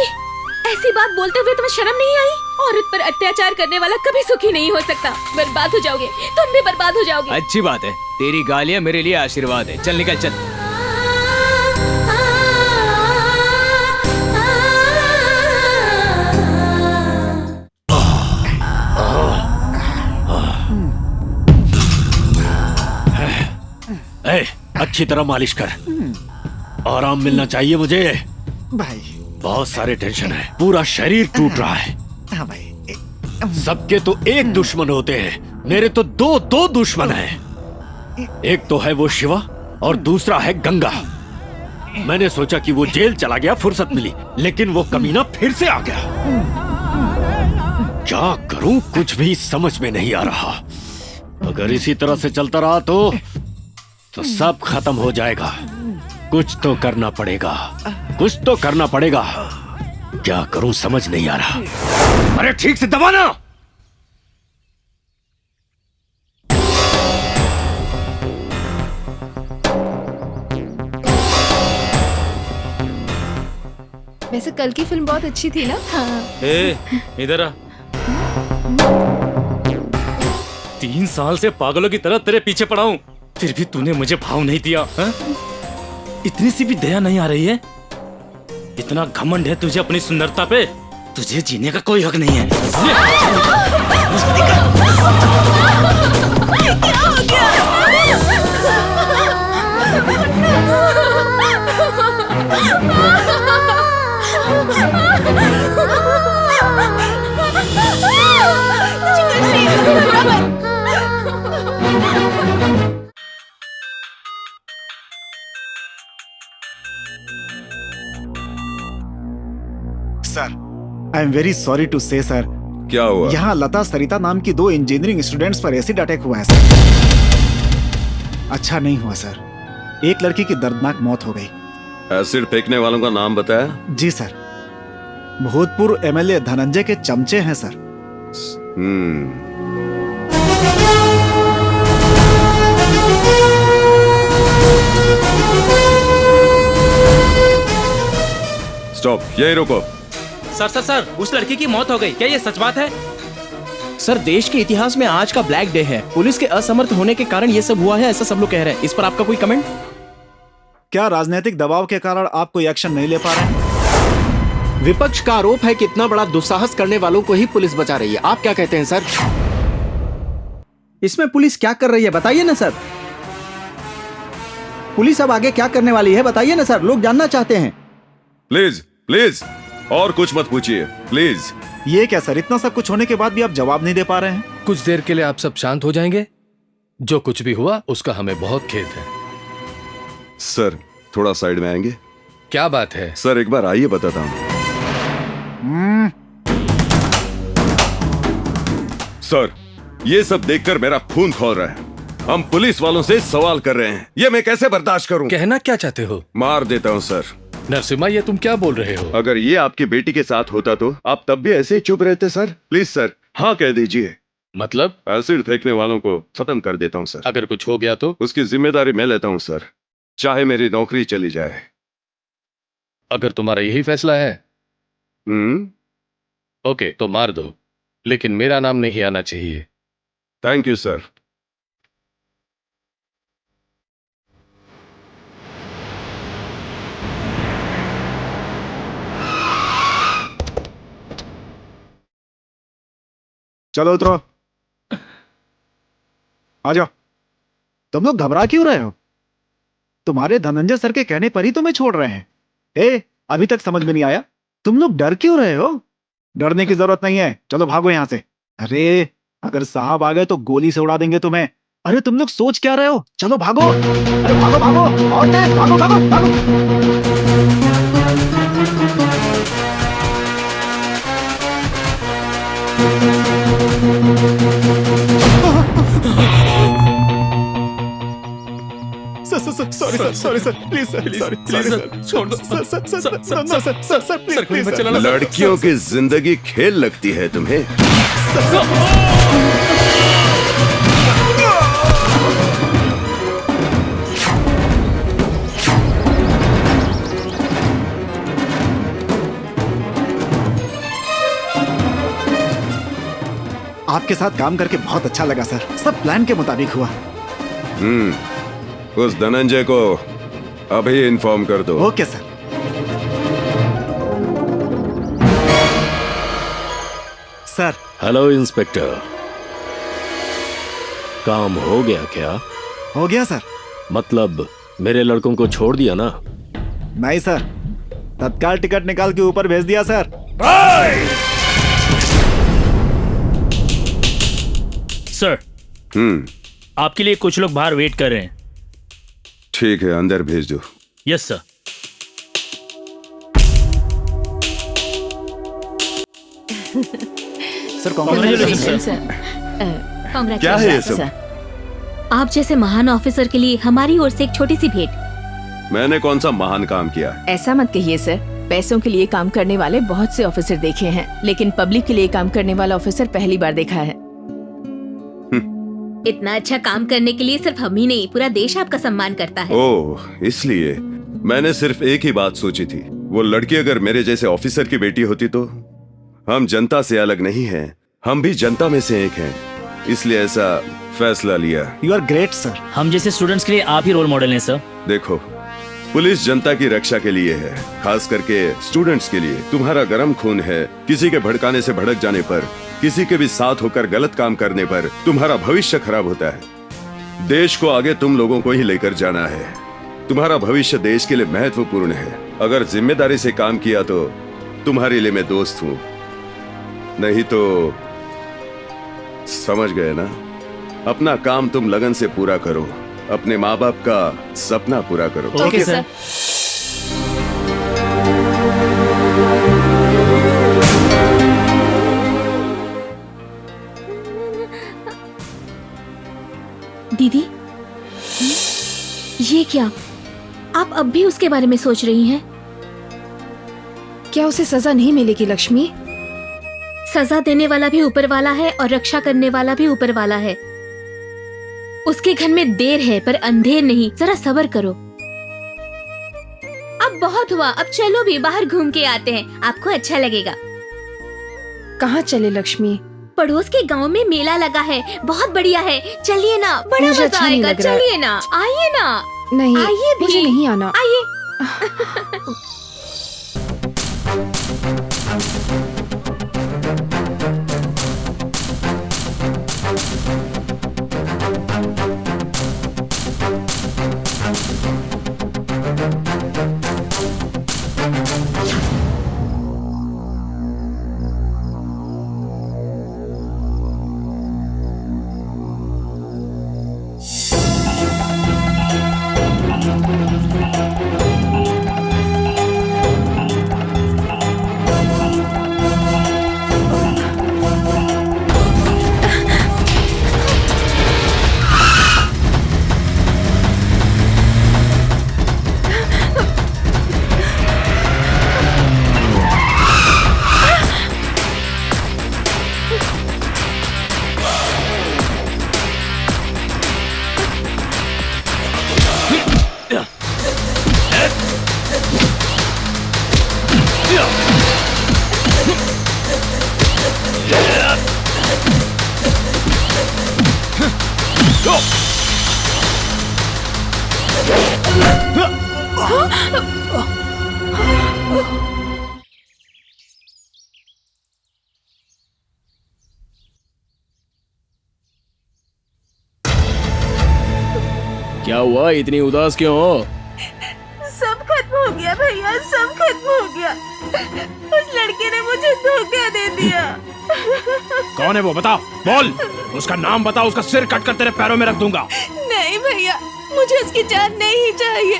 ऐसी बात बोलते हुए तुम्हें शर्म नहीं आई? औरत पर अत्याचार करने वाला कभी सुखी नहीं हो सकता। बर्बाद हो जाओगे, तुम भी बर्बाद हो जाओगे। अच्छी बात है, तेरी गालियाँ मेरे लिए आशीर्वाद है। चल निकल चल। अच्छी तरह मालिश कर। आराम मिलना चाहिए मुझे। भाई बहुत सारे टेंशन है, पूरा शरीर टूट रहा है। हाँ भाई। सबके तो एक दुश्मन होते हैं, मेरे तो दो दुश्मन हैं। एक तो है वो शिवा और दूसरा है गंगा। मैंने सोचा कि वो जेल चला गया, फुर्सत मिली, लेकिन वो कमीना फिर से आ गया। क्या करूं, कुछ भी समझ में नहीं आ रहा। अगर इसी तरह से चलता रहा तो सब खत्म हो जाएगा। कुछ तो करना पड़ेगा, कुछ तो करना पड़ेगा। क्या करूं समझ नहीं आ रहा। अरे ठीक से दबाना। वैसे कल की फिल्म बहुत अच्छी थी ना? इधर आ। 3 साल से पागलों की तरह तेरे पीछे पड़ा हूं, फिर भी तूने मुझे भाव नहीं दिया। हा? इतनी सी भी दया नहीं आ रही है? इतना घमंड है तुझे अपनी सुंदरता पे, तुझे जीने का कोई हक नहीं है। Sir, I am very sorry to say sir, क्या हुआ? यहाँ लता सरिता नाम की 2 इंजीनियरिंग स्टूडेंट्स पर एसिड अटैक हुआ है सर। अच्छा नहीं हुआ सर, एक लड़की की दर्दनाक मौत हो गई। एसिड फेंकने वालों का नाम बताया? जी सर, भूतपूर्व एमएलए धनंजय के चमचे हैं सर। स्टॉप, यही रुको। सर सर सर, उस लड़की की मौत हो गई, क्या ये सच बात है? सर, देश के इतिहास में आज का ब्लैक डे है। पुलिस के असमर्थ होने के कारण ये सब हुआ है, ऐसा सब लोग कह रहे हैं। इस पर आपका कोई कमेंट? क्या राजनीतिक दबाव के कारण आप कोई एक्शन नहीं ले पा रहे हैं? विपक्ष का आरोप है कि इतना बड़ा दुस्साहस करने वालों को ही पुलिस बचा रही है। आप क्या कहते हैं सर? इसमें पुलिस क्या कर रही है बताइए ना सर। पुलिस अब आगे क्या करने वाली है बताइए ना सर, लोग जानना चाहते हैं। प्लीज प्लीज, और कुछ मत पूछिए प्लीज। ये क्या सर, इतना सब कुछ होने के बाद भी आप जवाब नहीं दे पा रहे हैं? कुछ देर के लिए आप सब शांत हो जाएंगे? जो कुछ भी हुआ उसका हमें बहुत खेद है। सर, थोड़ा साइड में आएंगे? क्या बात है? सर, एक बार आइए, बताता हूँ। सर, ये सब देखकर मेरा खून खौल रहा है। हम पुलिस वालों से सवाल कर रहे हैं, ये मैं कैसे बर्दाश्त करूं? कहना क्या चाहते हो? मार देता हूं सर। नरसिम्हा, ये तुम क्या बोल रहे हो? अगर ये आपकी बेटी के साथ होता तो आप तब भी ऐसे ही चुप रहते सर? प्लीज सर, हाँ कह दीजिए। मतलब? एसिड फेंकने वालों को खत्म कर देता हूँ सर। अगर कुछ हो गया तो? उसकी जिम्मेदारी मैं लेता हूँ सर, चाहे मेरी नौकरी चली जाए। अगर तुम्हारा यही फैसला है ओके, तो मार दो, लेकिन मेरा नाम नहीं आना चाहिए। Thank you sir. चलो उतरो, आ जाओ। तुम लोग घबरा क्यों रहे हो? तुम्हारे धनंजय सर के कहने पर ही तुम्हें छोड़ रहे हैं। अभी तक समझ में नहीं आया, तुम लोग डर क्यों रहे हो? डरने की जरूरत नहीं है, चलो भागो यहाँ से। अरे अगर साहब आ गए तो गोली से उड़ा देंगे तुम्हें। अरे तुम लोग सोच क्या रहे हो? चलो भागो, अरे भागो भागो, और तेज भागो भागो भागो। Sorry sir, please sir, sorry sir, छोड़ दो सर, सर प्लीज सर। लड़कियों की जिंदगी खेल लगती है तुम्हें? आपके साथ काम करके बहुत अच्छा लगा सर, सब प्लान के मुताबिक हुआ। उस धनंजय को अभी इन्फॉर्म कर दो। Okay sir. Sir. Hello inspector, काम हो गया क्या? हो गया सर। मतलब मेरे लड़कों को छोड़ दिया ना? नहीं सर, तत्काल टिकट निकाल के ऊपर भेज दिया सर। सर, आपके लिए कुछ लोग बाहर वेट कर रहे हैं। ठीक है, अंदर भेज दो। Yes sir. Sir congratulation sir. क्या है ये सब? आप जैसे महान ऑफिसर के लिए हमारी ओर से एक छोटी सी भेंट। मैंने कौन सा महान काम किया? ऐसा मत कहिए सर, पैसों के लिए काम करने वाले बहुत से ऑफिसर देखे हैं, लेकिन पब्लिक के लिए काम करने वाला ऑफिसर पहली बार देखा है। इतना अच्छा काम करने के लिए सिर्फ हम ही नहीं, पूरा देश आपका सम्मान करता है। ओह, इसलिए मैंने सिर्फ एक ही बात सोची थी, वो लड़की अगर मेरे जैसे ऑफिसर की बेटी होती तो। हम जनता से अलग नहीं हैं, हम भी जनता में से एक हैं, इसलिए ऐसा फैसला लिया। You are great sir. हम जैसे स्टूडेंट्स के लिए आप ही रोल मॉडल हैं सर। देखो, पुलिस जनता की रक्षा के लिए है, खास करके स्टूडेंट्स के लिए। तुम्हारा गर्म खून है, किसी के भड़काने से भड़क जाने पर, किसी के भी साथ होकर गलत काम करने पर तुम्हारा भविष्य खराब होता है। देश को आगे तुम लोगों को ही लेकर जाना है। तुम्हारा भविष्य देश के लिए महत्वपूर्ण है। अगर जिम्मेदारी से काम किया तो तुम्हारे लिए मैं दोस्त हूँ, नहीं तो समझ गए ना। अपना काम तुम लगन से पूरा करो, अपने माँ बाप का सपना पूरा करो। Okay sir. दीदी, ये क्या? आप अब भी उसके बारे में सोच रही हैं? क्या उसे सजा नहीं मिलेगी लक्ष्मी? सजा देने वाला भी ऊपर वाला है और रक्षा करने वाला भी ऊपर वाला है। उसके घर में देर है पर अंधेर नहीं। जरा सब्र करो। अब बहुत हुआ, अब चलो भी बाहर घूम के आते हैं, आपको अच्छा लगेगा। कहाँ चले लक्ष्मी? पड़ोस के गांव में मेला लगा है, बहुत बढ़िया है। चलिए ना, बड़ा मुझे मजा अच्छा नहीं आएगा। लग रहा। चलिए ना, आइए ना। नहीं, आइए भी। मुझे नहीं आना। आइए। क्या हुआ, इतनी उदास क्यों हो? सब खत्म हो गया भैया, सब खत्म हो गया। उस लड़के ने मुझे धोखा दे दिया। कौन है वो, बता, बोल। उसका नाम बता, उसका सिर कट कर तेरे पैरों में रख दूंगा। नहीं भैया, मुझे उसकी जान नहीं चाहिए।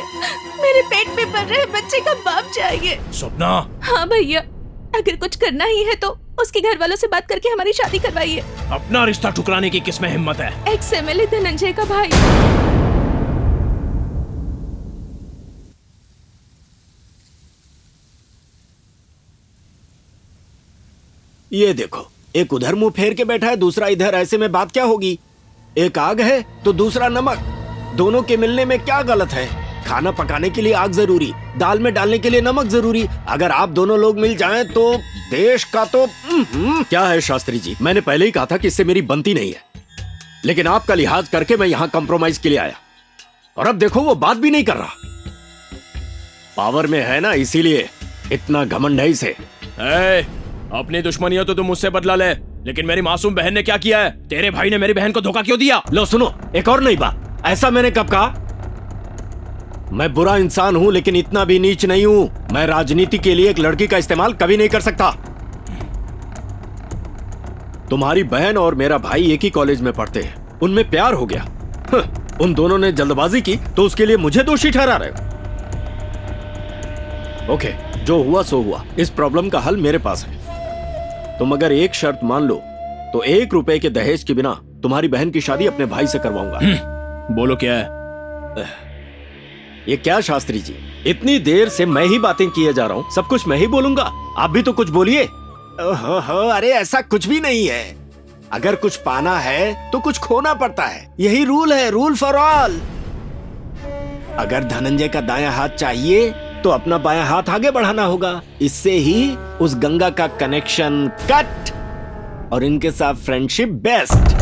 मेरे पेट में पल रहे बच्चे का बाप चाहिए। सपना। हाँ भैया, अगर कुछ करना ही है तो उसके घर वालों से बात करके हमारी शादी करवाइए। अपना रिश्ता ठुकराने की किसमें हिम्मत है? एक्स एमएलए धनंजय का भाई। ये देखो, एक उधर मुंह फेर के बैठा है, दूसरा इधर। ऐसे में बात क्या होगी? एक आग है तो दूसरा नमक। दोनों के मिलने में क्या गलत है? खाना पकाने के लिए आग जरूरी, दाल में डालने के लिए नमक जरूरी। अगर आप दोनों लोग मिल जाएं तो देश का तो क्या है शास्त्री जी, मैंने पहले ही कहा था कि इससे मेरी बनती नहीं है, लेकिन आपका लिहाज करके मैं यहाँ कंप्रोमाइज के लिए आया, और अब देखो वो बात भी नहीं कर रहा। पावर में है ना, इसीलिए इतना घमंड है इसे। अपनी दुश्मनियों तो तुम मुझसे बदला ले, लेकिन मेरी मासूम बहन ने क्या किया है? तेरे भाई ने मेरी बहन को धोखा क्यों दिया? लो सुनो, एक और नई बात। ऐसा मैंने कब कहा? मैं बुरा इंसान हूं, लेकिन इतना भी नीच नहीं हूं। मैं राजनीति के लिए एक लड़की का इस्तेमाल कभी नहीं कर सकता। तुम्हारी बहन और मेरा भाई एक ही कॉलेज में पढ़ते हैं, उनमें प्यार हो गया। उन दोनों ने जल्दबाजी की तो उसके लिए मुझे दोषी ठहरा रहे हो? ओके, जो हुआ सो हुआ। इस प्रॉब्लम का हल मेरे पास है। तुम अगर एक शर्त मान लो तो 1 रुपए के दहेज के बिना तुम्हारी बहन की शादी अपने भाई से करवाऊंगा। बोलो क्या है? ये क्या शास्त्री जी, इतनी देर से मैं ही बातें किए जा रहा हूँ, सब कुछ मैं ही बोलूंगा, आप भी तो कुछ बोलिए। अरे ऐसा कुछ भी नहीं है। अगर कुछ पाना है तो कुछ खोना पड़ता है, यही रूल है, रूल फॉर ऑल। अगर धनंजय का दायां हाथ चाहिए तो अपना बायां हाथ आगे बढ़ाना होगा। इससे ही उस गंगा का कनेक्शन कट और इनके साथ फ्रेंडशिप बेस्ट।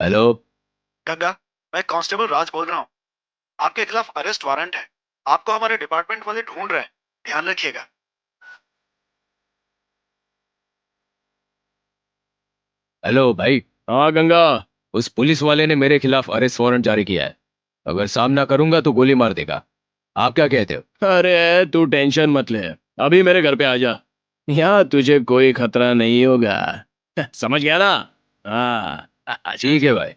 हेलो। गंगा, मैं कांस्टेबल राज बोल रहा हूँ। आपके खिलाफ अरेस्ट वारंट है। आपको हमारे डिपार्टमेंट वाले ढूंढ रहे हैं, ध्यान रखिएगा। हेलो भाई। हाँ गंगा। उस पुलिस वाले ने मेरे खिलाफ अरेस्ट वारंट जारी किया है। अगर सामना करूंगा तो गोली मार देगा। आप क्या कहते हो? अरे तू टेंशन मत ले, अभी मेरे घर पे आ जा, यहाँ तुझे कोई खतरा नहीं होगा। समझ गया ना? हाँ ठीक है भाई।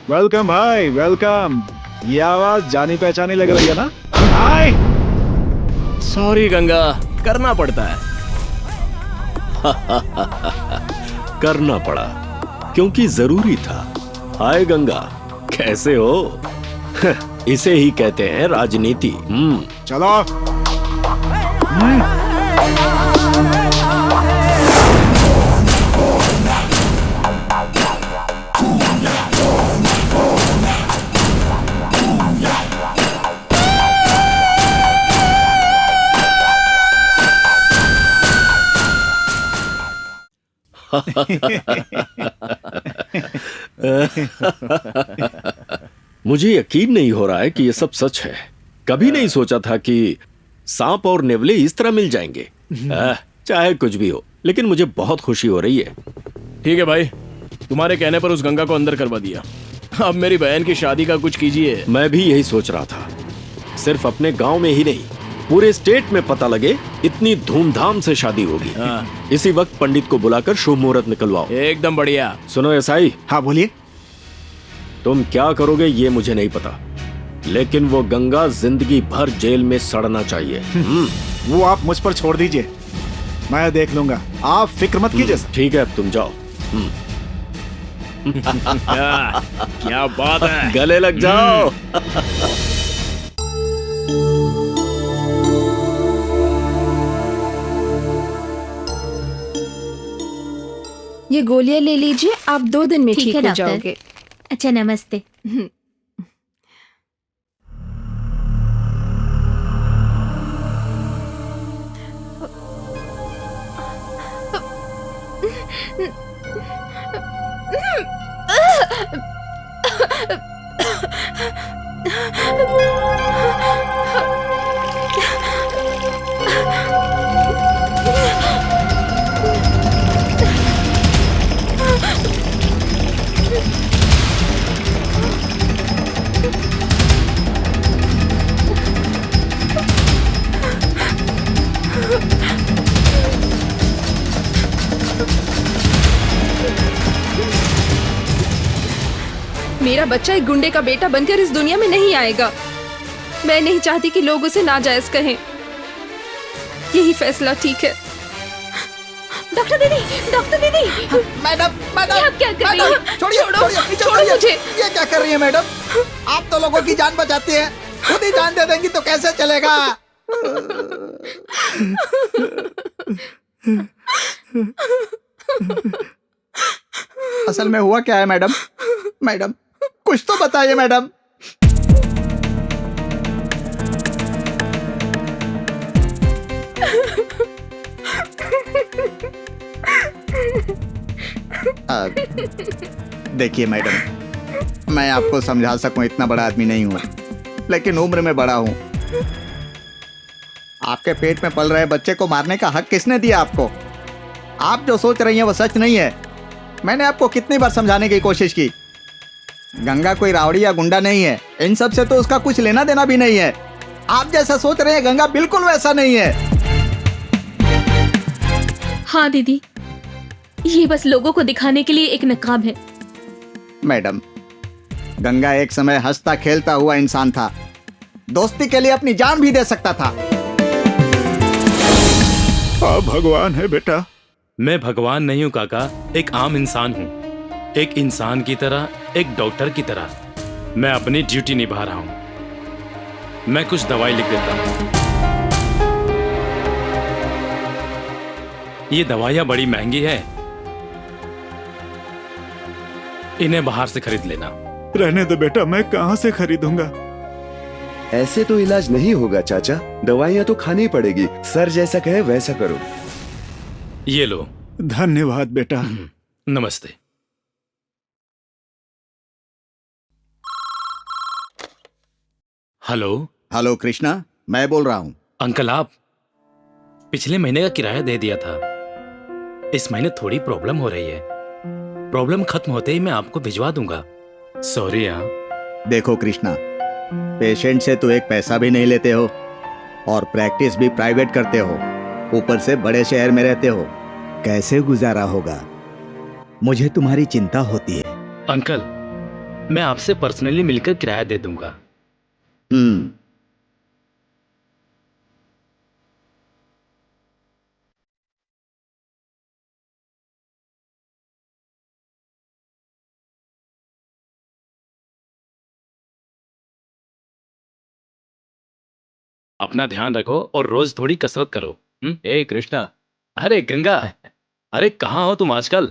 वेलकम भाई, वेलकम। ये आवाज जानी पहचानी लग रही है ना? हाय। सॉरी गंगा, करना पड़ता है। करना पड़ा क्योंकि जरूरी था। हाय गंगा, कैसे हो? इसे ही कहते हैं राजनीति। चलो। मुझे यकीन नहीं हो रहा है कि ये सब सच है। कभी नहीं सोचा था कि सांप और नेवले इस तरह मिल जाएंगे। चाहे कुछ भी हो, लेकिन मुझे बहुत खुशी हो रही है। ठीक है भाई, तुम्हारे कहने पर उस गंगा को अंदर करवा दिया। अब मेरी बहन की शादी का कुछ कीजिए। मैं भी यही सोच रहा था। सिर्फ अपने गांव में ही नहीं, पूरे स्टेट में पता लगे इतनी धूमधाम से शादी होगी। इसी वक्त पंडित को बुलाकर शुभ मुहूर्त निकलवाओ। एकदम बढ़िया। सुनो एसआई। हाँ बोलिए। तुम क्या करोगे ये मुझे नहीं पता, लेकिन वो गंगा जिंदगी भर जेल में सड़ना चाहिए। वो आप मुझ पर छोड़ दीजिए, मैं देख लूंगा। आप फिक्र मत कीजिए। ठीक है, अब तुम जाओ। क्या बात है। गले लग जाओ। ये गोलियां ले लीजिए, आप 2 दिन में ठीक है हो डॉक्टर। जाओगे। अच्छा, नमस्ते। मेरा बच्चा एक गुंडे का बेटा बनकर इस दुनिया में नहीं आएगा। मैं नहीं चाहती कि लोग उसे नाजायज कहें। यही फैसला ठीक है। डॉक्टर दीदी, डॉक्टर दीदी। मैडम, मैडम, ये आप क्या कर रही हैं? छोड़िए, छोड़ो, छोड़िए, पीछे छोड़ो छोड़िए। मुझे। ये क्या कर रही है मैडम? आप तो लोगों की जान बचाती हैं, खुद ही जान दे देंगी तो कैसे चलेगा? असल में हुआ क्या है मैडम? मैडम कुछ तो बताइए मैडम। देखिए मैडम, मैं आपको समझा सकूं इतना बड़ा आदमी नहीं हूं, लेकिन उम्र में बड़ा हूं। आपके पेट में पल रहे बच्चे को मारने का हक किसने दिया आपको? आप जो सोच रही हैं वो सच नहीं है। मैंने आपको कितनी बार समझाने की कोशिश की। गंगा कोई रावड़ी या गुंडा नहीं है, इन सब से तो उसका कुछ लेना देना भी नहीं है। आप जैसा सोच रहे हैं गंगा बिल्कुल वैसा नहीं है। हाँ दीदी, ये बस लोगों को दिखाने के लिए एक नकाब है। मैडम, गंगा एक समय हंसता खेलता हुआ इंसान था, दोस्ती के लिए अपनी जान भी दे सकता था। आप भगवान है बेटा। मैं भगवान नहीं हूँ काका, एक आम इंसान हूँ। एक इंसान की तरह, एक डॉक्टर की तरह मैं अपनी ड्यूटी निभा रहा हूँ। मैं कुछ दवाई लिख देता हूँ। ये दवाइयाँ बड़ी महंगी है, इन्हें बाहर से खरीद लेना। रहने दो बेटा, मैं कहाँ से खरीदूंगा? ऐसे तो इलाज नहीं होगा चाचा, दवाइयाँ तो खानी पड़ेगी। सर जैसा कहे वैसा करो। ये लो। धन्यवाद बेटा। नमस्ते। हेलो। हेलो कृष्णा, मैं बोल रहा हूँ। अंकल आप पिछले महीने का किराया दे दिया था, इस महीने थोड़ी प्रॉब्लम हो रही है। प्रॉब्लम खत्म होते ही मैं आपको भिजवा दूंगा। सॉरी। देखो कृष्णा, पेशेंट से तो एक पैसा भी नहीं लेते हो और प्रैक्टिस भी प्राइवेट करते हो, ऊपर से बड़े शहर में रहते हो, कैसे गुजारा होगा? मुझे तुम्हारी चिंता होती है। अंकल, मैं आपसे पर्सनली मिलकर किराया दे दूंगा। अपना ध्यान रखो और रोज थोड़ी कसरत करो। ए कृष्णा। अरे गंगा, अरे कहाँ हो तुम आजकल?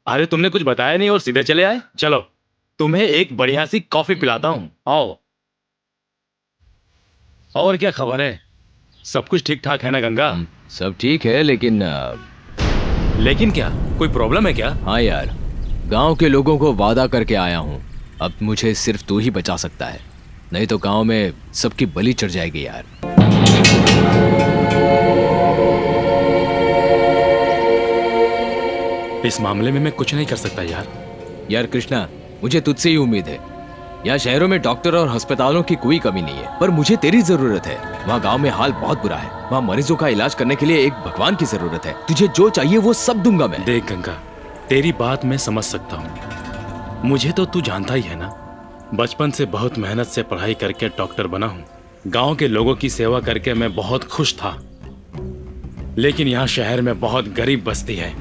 अरे तुमने कुछ बताया नहीं और सीधे चले आए। चलो तुम्हें एक बढ़िया सी कॉफी पिलाता हूँ, आओ। और क्या खबर है? सब कुछ ठीक ठाक है ना गंगा? सब ठीक है, लेकिन लेकिन क्या? कोई प्रॉब्लम है क्या? हाँ यार, गांव के लोगों को वादा करके आया हूँ, अब मुझे सिर्फ तू ही बचा सकता है, नहीं तो गांव में सबकी बलि चढ़ जाएगी यार। इस मामले में मैं कुछ नहीं कर सकता यार। यार कृष्णा, मुझे तुझसे ही उम्मीद है। यहाँ शहरों में डॉक्टर और अस्पतालों की कोई कमी नहीं है, पर मुझे तेरी जरूरत है। वहाँ गांव में हाल बहुत बुरा है, वहाँ मरीजों का इलाज करने के लिए एक भगवान की जरूरत है। तुझे जो चाहिए वो सब दूंगा मैं। देख गंगा, तेरी बात मैं समझ सकता हूँ, मुझे तो तू जानता ही है ना, बचपन से बहुत मेहनत से पढ़ाई करके डॉक्टर बना हूँ। गांव के लोगों की सेवा करके मैं बहुत खुश था, लेकिन यहाँ शहर में बहुत गरीब बस्ती है,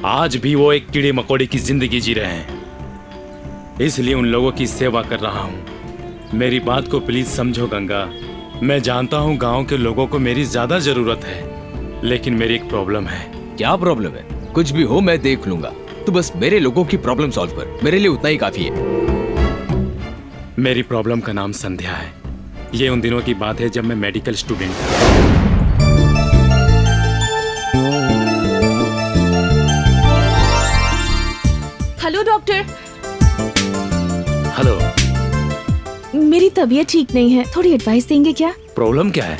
आज भी वो एक कीड़े मकोड़े की जिंदगी जी रहे हैं, इसलिए उन लोगों की सेवा कर रहा हूँ। मेरी बात को प्लीज समझो गंगा। मैं जानता हूँ गांव के लोगों को मेरी ज्यादा जरूरत है, लेकिन मेरी एक प्रॉब्लम है। क्या प्रॉब्लम है? कुछ भी हो मैं देख लूंगा, तू बस मेरे लोगों की प्रॉब्लम सॉल्व कर, मेरे लिए उतना ही काफी है। मेरी प्रॉब्लम का नाम संध्या है। ये उन दिनों की बात है जब मैं मेडिकल स्टूडेंट था। Hello doctor. हेलो। मेरी तबीयत ठीक नहीं है, थोड़ी एडवाइस देंगे क्या? प्रॉब्लम क्या है?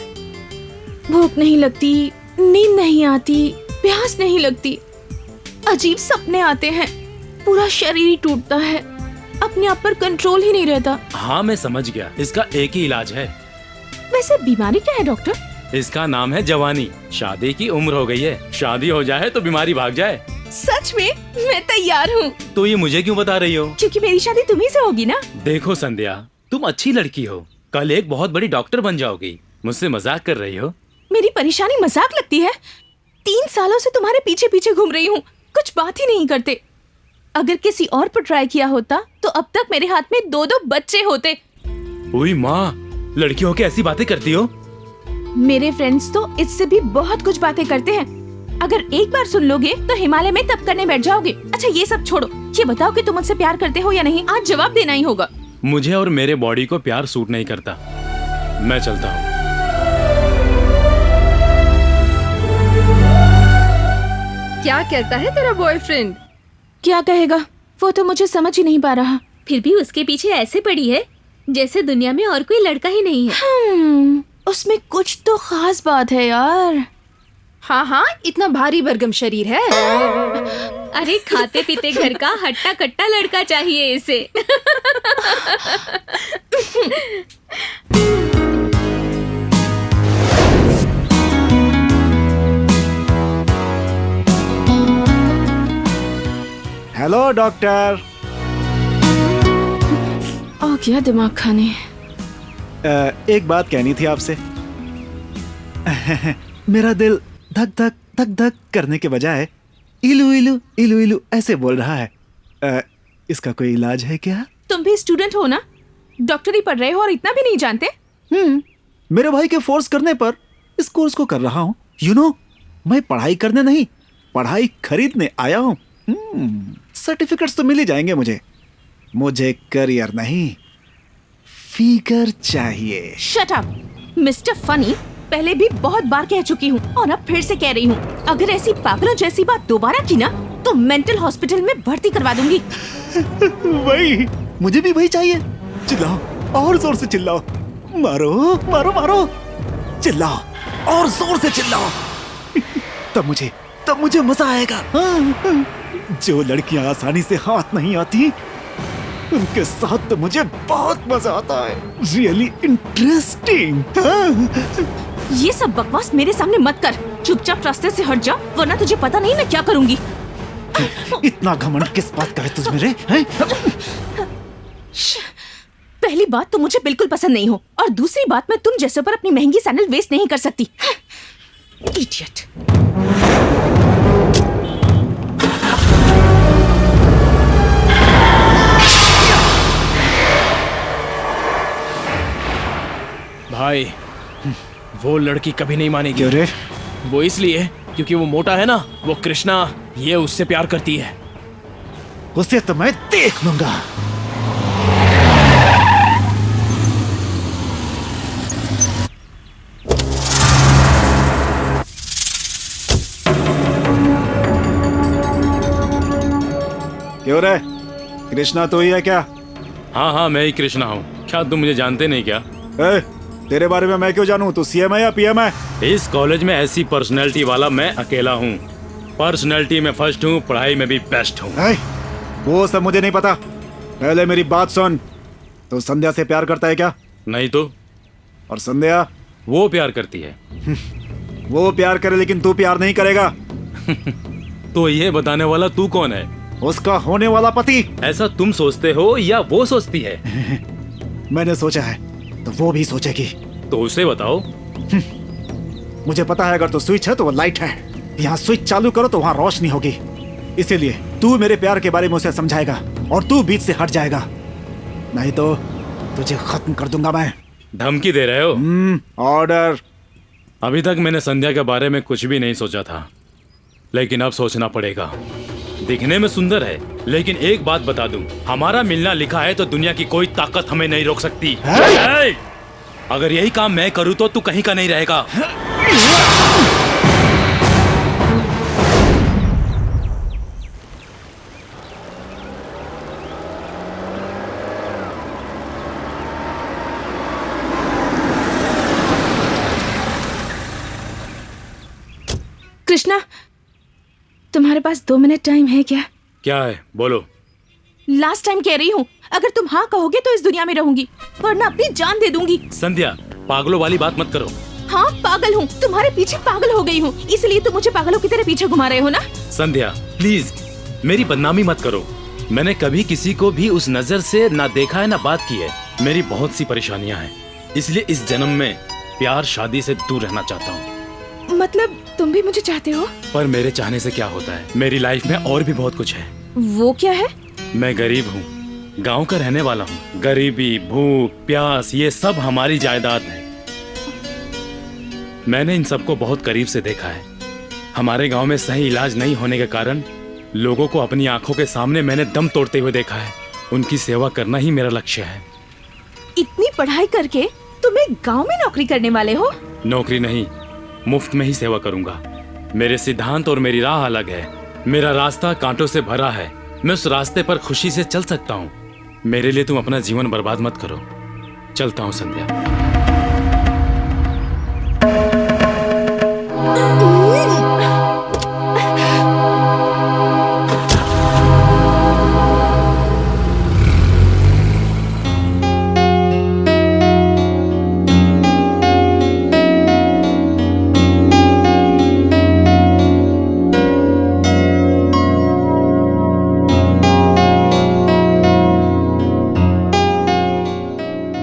भूख नहीं लगती, नींद नहीं आती, प्यास नहीं लगती, अजीब सपने आते हैं, पूरा शरीर ही टूटता है, अपने आप पर कंट्रोल ही नहीं रहता। हाँ मैं समझ गया, इसका एक ही इलाज है। वैसे बीमारी क्या है डॉक्टर? इसका नाम है जवानी। शादी की उम्र हो गई है, शादी हो जाए तो बीमारी भाग जाए। सच में? मैं तैयार हूँ। तो ये मुझे क्यों बता रही हो? क्योंकि मेरी शादी तुम्ही से होगी ना। देखो संध्या, तुम अच्छी लड़की हो, कल एक बहुत बड़ी डॉक्टर बन जाओगी। मुझसे मजाक कर रही हो? मेरी परेशानी मजाक लगती है? 3 सालों से तुम्हारे पीछे पीछे घूम रही हूँ, कुछ बात ही नहीं करते। अगर किसी और पर ट्राई किया होता तो अब तक मेरे हाथ में 2-2 बच्चे होते। ओए माँ, लड़की होके ऐसी बातें करती हो? मेरे फ्रेंड्स तो इससे भी बहुत कुछ बातें करते हैं, अगर एक बार सुन लोगे तो हिमालय में तप करने बैठ जाओगे। अच्छा ये सब छोड़ो, ये बताओ कि तुम मुझसे प्यार करते हो या नहीं, आज जवाब देना ही होगा। मुझे और मेरे बॉडी को प्यार सूट नहीं करता, मैं चलता हूँ। क्या कहता है तेरा बॉयफ्रेंड? क्या कहेगा, वो तो मुझे समझ ही नहीं पा रहा। फिर भी उसके पीछे ऐसे पड़ी है जैसे दुनिया में और कोई लड़का ही नहीं है। उसमें कुछ तो खास बात है यार। हाँ हाँ, इतना भारी भरगम शरीर है। अरे खाते पीते घर का हट्टा कट्टा लड़का चाहिए इसे। Hello doctor. आ गया दिमाग खाने। एक बात कहनी थी आपसे। मेरा दिल धक धक धक धक करने के बजाय इलू इलू इलू इलू ऐसे बोल रहा है। इसका कोई इलाज है क्या? तुम भी स्टूडेंट हो ना, डॉक्टरी पढ़ रहे हो और इतना भी नहीं जानते? मेरे भाई के फोर्स करने पर इस कोर्स को कर रहा हूँ। यू नो, मैं पढ़ाई करने नहीं, पढ़ाई खरीदने आया हूँ। सर्टिफिकेट्स तो मिल ही जाएंगे मुझे। मुझे करियर नहीं, फिगर चाहिए। Shut up mister funny. पहले भी बहुत बार कह चुकी हूँ और अब फिर से कह रही हूँ, अगर ऐसी पागलों जैसी बात दोबारा की ना तो मेंटल हॉस्पिटल में भर्ती करवा दूंगी। वही, मुझे भी वही चाहिए। चिल्लाओ, और जोर से चिल्लाओ, मारो मारो मारो, चिल्लाओ और जोर से चिल्लाओ। तब मुझे मजा आएगा। जो लड़कियां आसानी से हाथ नहीं आती उनके साथ तो मुझे बहुत मजा आता है। Really interesting. ये सब बकवास मेरे सामने मत कर, चुपचाप रास्ते से हट जा वरना तुझे पता नहीं मैं क्या करूंगी। इतना घमंड किस बात का है तुझ में रे? हैं? पहली बात तो मुझे बिल्कुल पसंद नहीं हो और दूसरी बात मैं तुम जैसे पर अपनी महंगी सैंडल वेस्ट नहीं कर सकती। इडियट। भाई वो लड़की कभी नहीं मानेगी। क्यों रे? वो इसलिए क्योंकि वो मोटा है ना, वो कृष्णा, ये उससे प्यार करती है। उसे तो मैं देख लूंगा। क्यों रे? कृष्णा तो ही है क्या? हाँ हाँ, मैं ही कृष्णा हूँ। क्या तुम मुझे जानते नहीं क्या? तेरे बारे में मैं क्यों जानूं? तू सीएम है या पीएम है? इस कॉलेज में ऐसी पर्सनैलिटी वाला मैं अकेला हूँ। पर्सनैलिटी में फर्स्ट हूँ, पढ़ाई में भी बेस्ट हूँ। वो सब मुझे नहीं पता, पहले मेरी बात सुन। तो संध्या से प्यार करता है क्या? नहीं तो। और संध्या? वो प्यार करती है। वो प्यार करे लेकिन तू प्यार नहीं करेगा। तो ये बताने वाला तू कौन है? उसका होने वाला पति। ऐसा तुम सोचते हो या वो सोचती है? मैंने सोचा है तो वो भी सोचेगी। तो उसे बताओ। मुझे पता है अगर तो स्विच है तो वो लाइट है। यहाँ स्विच चालू करो तो वहाँ रोशनी होगी। इसीलिए तू मेरे प्यार के बारे में उसे समझाएगा और तू बीच से हट जाएगा, नहीं तो तुझे खत्म कर दूंगा मैं। धमकी दे रहे हो? ऑर्डर। अभी तक मैंने संध्या के बारे में कुछ भी नहीं सोचा था, लेकिन अब सोचना पड़ेगा। दिखने में सुंदर है, लेकिन एक बात बता दूं, हमारा मिलना लिखा है तो दुनिया की कोई ताकत हमें नहीं रोक सकती। अगर यही काम मैं करूं तो तू कहीं का नहीं रहेगा। कृष्णा, तुम्हारे पास 2 मिनट टाइम है क्या? क्या है, बोलो। लास्ट टाइम कह रही हूँ, अगर तुम हाँ कहोगे तो इस दुनिया में रहूंगी, वरना अपनी जान दे दूंगी। संध्या, पागलों वाली बात मत करो। हाँ पागल हूँ, तुम्हारे पीछे पागल हो गई हूँ, इसलिए तुम मुझे पागलों की तरह पीछे घुमा रहे हो ना? संध्या प्लीज मेरी बदनामी मत करो। मैंने कभी किसी को भी उस नजर से ना देखा है ना बात की है। मेरी बहुत सी परेशानियां हैं, इसलिए इस जन्म में प्यार शादी से दूर रहना चाहता हूँ। मतलब तुम भी मुझे चाहते हो? पर मेरे चाहने से क्या होता है, मेरी लाइफ में और भी बहुत कुछ है। वो क्या है? मैं गरीब हूँ, गांव का रहने वाला हूँ। गरीबी, भूख, प्यास, ये सब हमारी जायदाद है। मैंने इन सबको बहुत करीब से देखा है। हमारे गांव में सही इलाज नहीं होने के कारण लोगों को अपनी आंखों के सामने मैंने दम तोड़ते हुए देखा है। उनकी सेवा करना ही मेरा लक्ष्य है। इतनी पढ़ाई करके तुम एक गाँव में नौकरी करने वाले हो? नौकरी नहीं, मुफ्त में ही सेवा करूंगा। मेरे सिद्धांत और मेरी राह अलग है। मेरा रास्ता कांटों से भरा है, मैं उस रास्ते पर खुशी से चल सकता हूँ। मेरे लिए तुम अपना जीवन बर्बाद मत करो। चलता हूँ संध्या।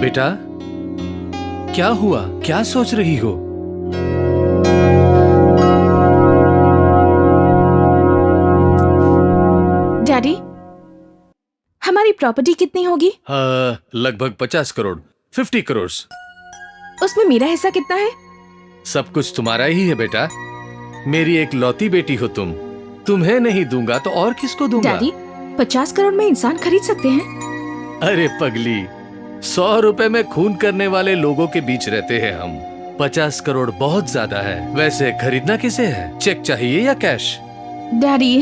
बेटा, क्या हुआ? क्या सोच रही हो? डैडी, हमारी प्रॉपर्टी कितनी होगी? लगभग 50 करोड़, 50 करोड़। उसमें मेरा हिस्सा कितना है? सब कुछ तुम्हारा ही है बेटा। मेरी एक लौती बेटी हो तुम। तुम्हें नहीं दूंगा तो और किसको दूंगा? डैडी, 50 करोड़ में इंसान खरीद सकते हैं? अरे पगली, 100 रुपए में खून करने वाले लोगों के बीच रहते हैं हम। 50 करोड़ बहुत ज्यादा है। वैसे खरीदना किसे है, चेक चाहिए या कैश? डैडी,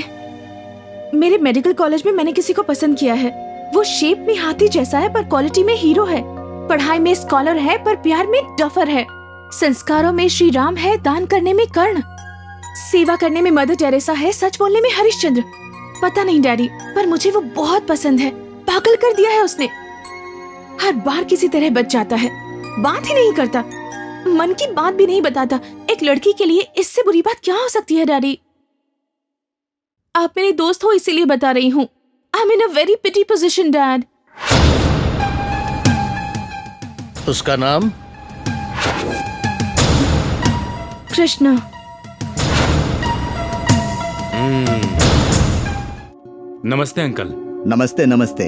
मेरे मेडिकल कॉलेज में मैंने किसी को पसंद किया है। वो शेप में हाथी जैसा है पर क्वालिटी में हीरो है। पढ़ाई में स्कॉलर है पर प्यार में डफर है। संस्कारों में श्री राम है, दान करने में कर्ण, सेवा करने में मदर टेरेसा है, सच बोलने में हरिश्चंद्र। पता नहीं डैडी, पर मुझे वो बहुत पसंद है। पागल कर दिया है उसने। हर बार किसी तरह बच जाता है, बात ही नहीं करता, मन की बात भी नहीं बताता। एक लड़की के लिए इससे बुरी बात क्या हो सकती है डैडी? आप मेरे दोस्त हो इसीलिए बता रही हूँ। I am in a very pity position dad. उसका नाम? कृष्णा। नमस्ते अंकल। नमस्ते नमस्ते।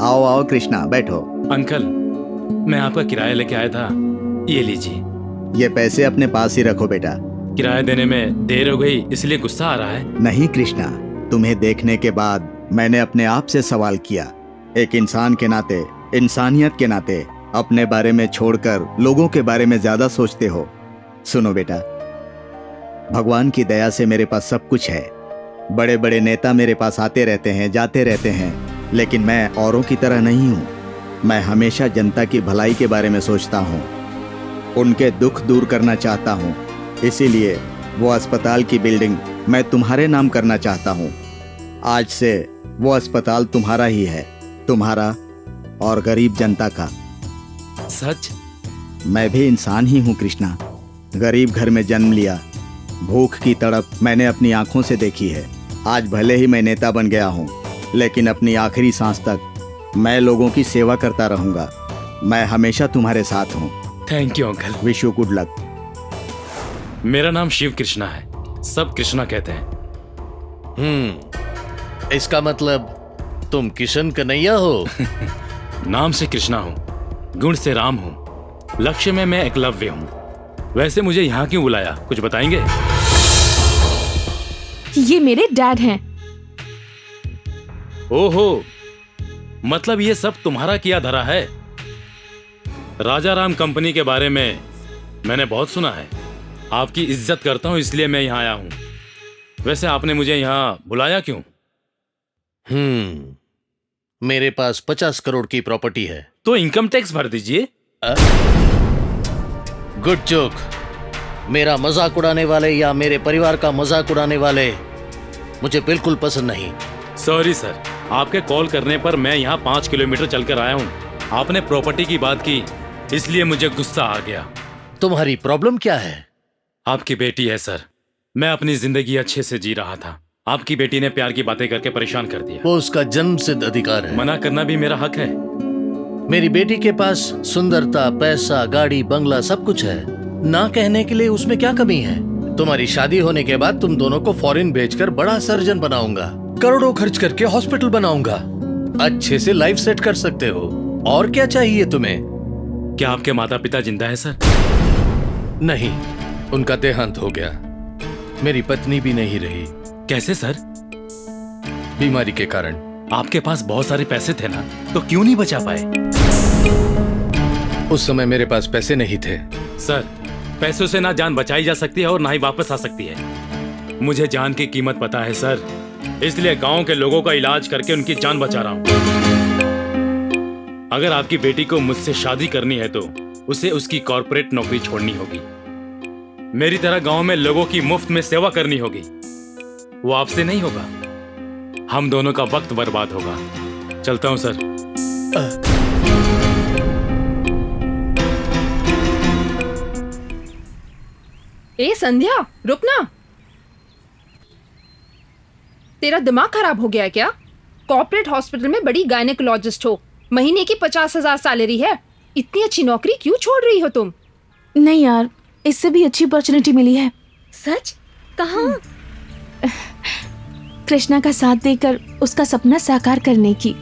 आओ आओ कृष्णा, बैठो। अंकल, मैं आपका किराया लेके आया था, ये लीजिए। ये पैसे अपने पास ही रखो बेटा। किराया देने में देर हो गई इसलिए गुस्सा आ रहा है? नहीं कृष्णा, तुम्हें देखने के बाद मैंने अपने आप से सवाल किया। एक इंसान के नाते, इंसानियत के नाते अपने बारे में छोड़कर लोगों के बारे में ज्यादा सोचते हो। सुनो बेटा, भगवान की दया से मेरे पास सब कुछ है। बड़े बड़े नेता मेरे पास आते रहते हैं, जाते रहते हैं, लेकिन मैं औरों की तरह नहीं हूँ। मैं हमेशा जनता की भलाई के बारे में सोचता हूँ, उनके दुख दूर करना चाहता हूँ। इसीलिए वो अस्पताल की बिल्डिंग मैं तुम्हारे नाम करना चाहता हूँ। आज से वो अस्पताल तुम्हारा ही है, तुम्हारा और गरीब जनता का। सच? मैं भी इंसान ही हूँ कृष्णा। गरीब घर में जन्म लिया, भूख की तड़प मैंने अपनी आंखों से देखी है। आज भले ही मैं नेता बन गया हूँ, लेकिन अपनी आखिरी सांस तक मैं लोगों की सेवा करता रहूंगा। मैं हमेशा तुम्हारे साथ हूँ। Thank you uncle. Wish you good luck. मेरा नाम शिव कृष्णा है, सब कृष्णा कहते हैं। इसका मतलब तुम किशन कन्हैया हो? नाम से कृष्णा हूँ, गुण से राम हूँ, लक्ष्य में मैं एकलव्य हूँ। वैसे मुझे यहाँ क्यों बुलाया, कुछ बताएंगे? ये मेरे डैड हैं। ओहो, मतलब ये सब तुम्हारा किया धरा है। राजा राम कंपनी के बारे में मैंने बहुत सुना है। आपकी इज्जत करता हूँ इसलिए मैं यहाँ आया हूँ। वैसे आपने मुझे यहाँ बुलाया क्यों? मेरे पास 50 करोड़ की प्रॉपर्टी है। तो इनकम टैक्स भर दीजिए। Good joke. मेरा मजाक उड़ाने वाले या मेरे परिवार का मजाक उड़ाने वाले मुझे बिल्कुल पसंद नहीं। सॉरी सर, आपके कॉल करने पर मैं यहाँ 5 किलोमीटर चलकर आया हूँ। आपने प्रॉपर्टी की बात की इसलिए मुझे गुस्सा आ गया। तुम्हारी प्रॉब्लम क्या है? आपकी बेटी है सर। मैं अपनी जिंदगी अच्छे से जी रहा था, आपकी बेटी ने प्यार की बातें करके परेशान कर दिया। वो उसका जन्मसिद्ध अधिकार है। मना करना भी मेरा हक है। मेरी बेटी के पास सुंदरता, पैसा, गाड़ी, बंगला सब कुछ है। ना कहने के लिए उसमें क्या कमी है? तुम्हारी शादी होने के बाद तुम दोनों को फॉरेन भेजकर बड़ा सर्जन बनाऊंगा, करोड़ों खर्च करके हॉस्पिटल बनाऊंगा। अच्छे से लाइफ सेट कर सकते हो। और क्या चाहिए तुम्हें? क्या आपके माता पिता जिंदा है सर? नहीं, उनका देहांत हो गया। मेरी पत्नी भी नहीं रही। कैसे सर? बीमारी के कारण। आपके पास बहुत सारे पैसे थे ना, तो क्यों नहीं बचा पाए? उस समय मेरे पास पैसे नहीं थे। सर, पैसों से ना जान बचाई जा सकती है और ना ही वापस आ सकती है। मुझे जान की कीमत पता है सर, इसलिए गांव के लोगों का इलाज करके उनकी जान बचा रहा हूं। अगर आपकी बेटी को मुझसे शादी करनी है तो उसे उसकी कॉर्पोरेट नौकरी छोड़नी होगी। मेरी तरह गांव में लोगों की मुफ्त में सेवा करनी होगी। वो आपसे नहीं होगा, हम दोनों का वक्त बर्बाद होगा। चलता हूं सर। ए संध्या, रुकना। तेरा दिमाग खराब हो गया है क्या? कॉर्पोरेट हॉस्पिटल में बड़ी गायनेकोलॉजिस्ट हो, महीने की 50,000 सैलरी है। इतनी अच्छी नौकरी क्यों छोड़ रही हो तुम? नहीं यार, इससे भी अच्छी अपॉर्चुनिटी मिली है। सच? कहाँ? कृष्णा का साथ देकर उसका सपना साकार करने की।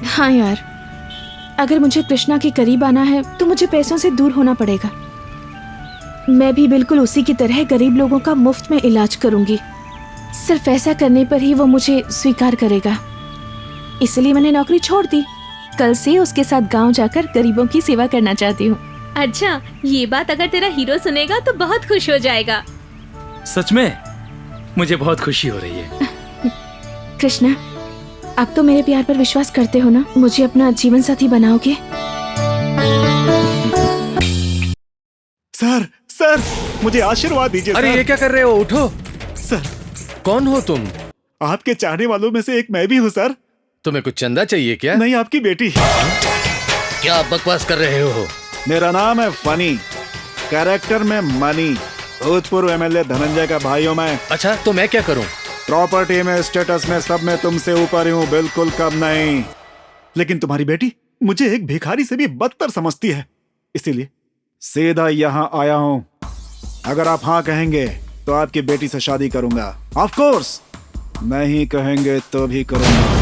हाँ यार, अगर मुझे कृष्णा के करीब आना है तो मुझे पैसों से दूर होना पड़ेगा। मैं भी बिल्कुल उसी की तरह गरीब लोगों का मुफ्त में इलाज करूंगी। सिर्फ ऐसा करने पर ही वो मुझे स्वीकार करेगा। इसलिए मैंने नौकरी छोड़ दी। कल से उसके साथ गांव जाकर गरीबों की सेवा करना चाहती हूँ। अच्छा, ये बात अगर तेरा हीरो सुनेगा तो बहुत खुश हो जाएगा। सच में मुझे बहुत खुशी हो रही है। कृष्णा, अब तो मेरे प्यार पर विश्वास करते हो ना? मुझे अपना जीवन साथी बनाओगे? सर सर, मुझे आशीर्वाद दीजिए। अरे सर। ये क्या कर रहे हो? उठो। सर, कौन हो तुम? आपके चाहने वालों में से एक मैं भी हूँ सर। तुम्हें कुछ चंदा चाहिए क्या? नहीं, आपकी बेटी। क्या आप बकवास कर रहे हो? मेरा नाम है फनी, कैरेक्टर में मनी, भूतपूर्व एमएलए धनंजय का भाई हूँ मैं। अच्छा, तो मैं क्या करूँ? प्रॉपर्टी में, स्टेटस में, सब में तुमसे ऊपर ही हूँ, बिल्कुल कम नहीं। लेकिन तुम्हारी बेटी मुझे एक भिखारी से भी बदतर समझती है, इसीलिए सीधा यहाँ आया हूँ। अगर आप हाँ कहेंगे तो आपकी बेटी से शादी करूंगा। ऑफ कोर्स, नहीं कहेंगे तो भी करूंगा।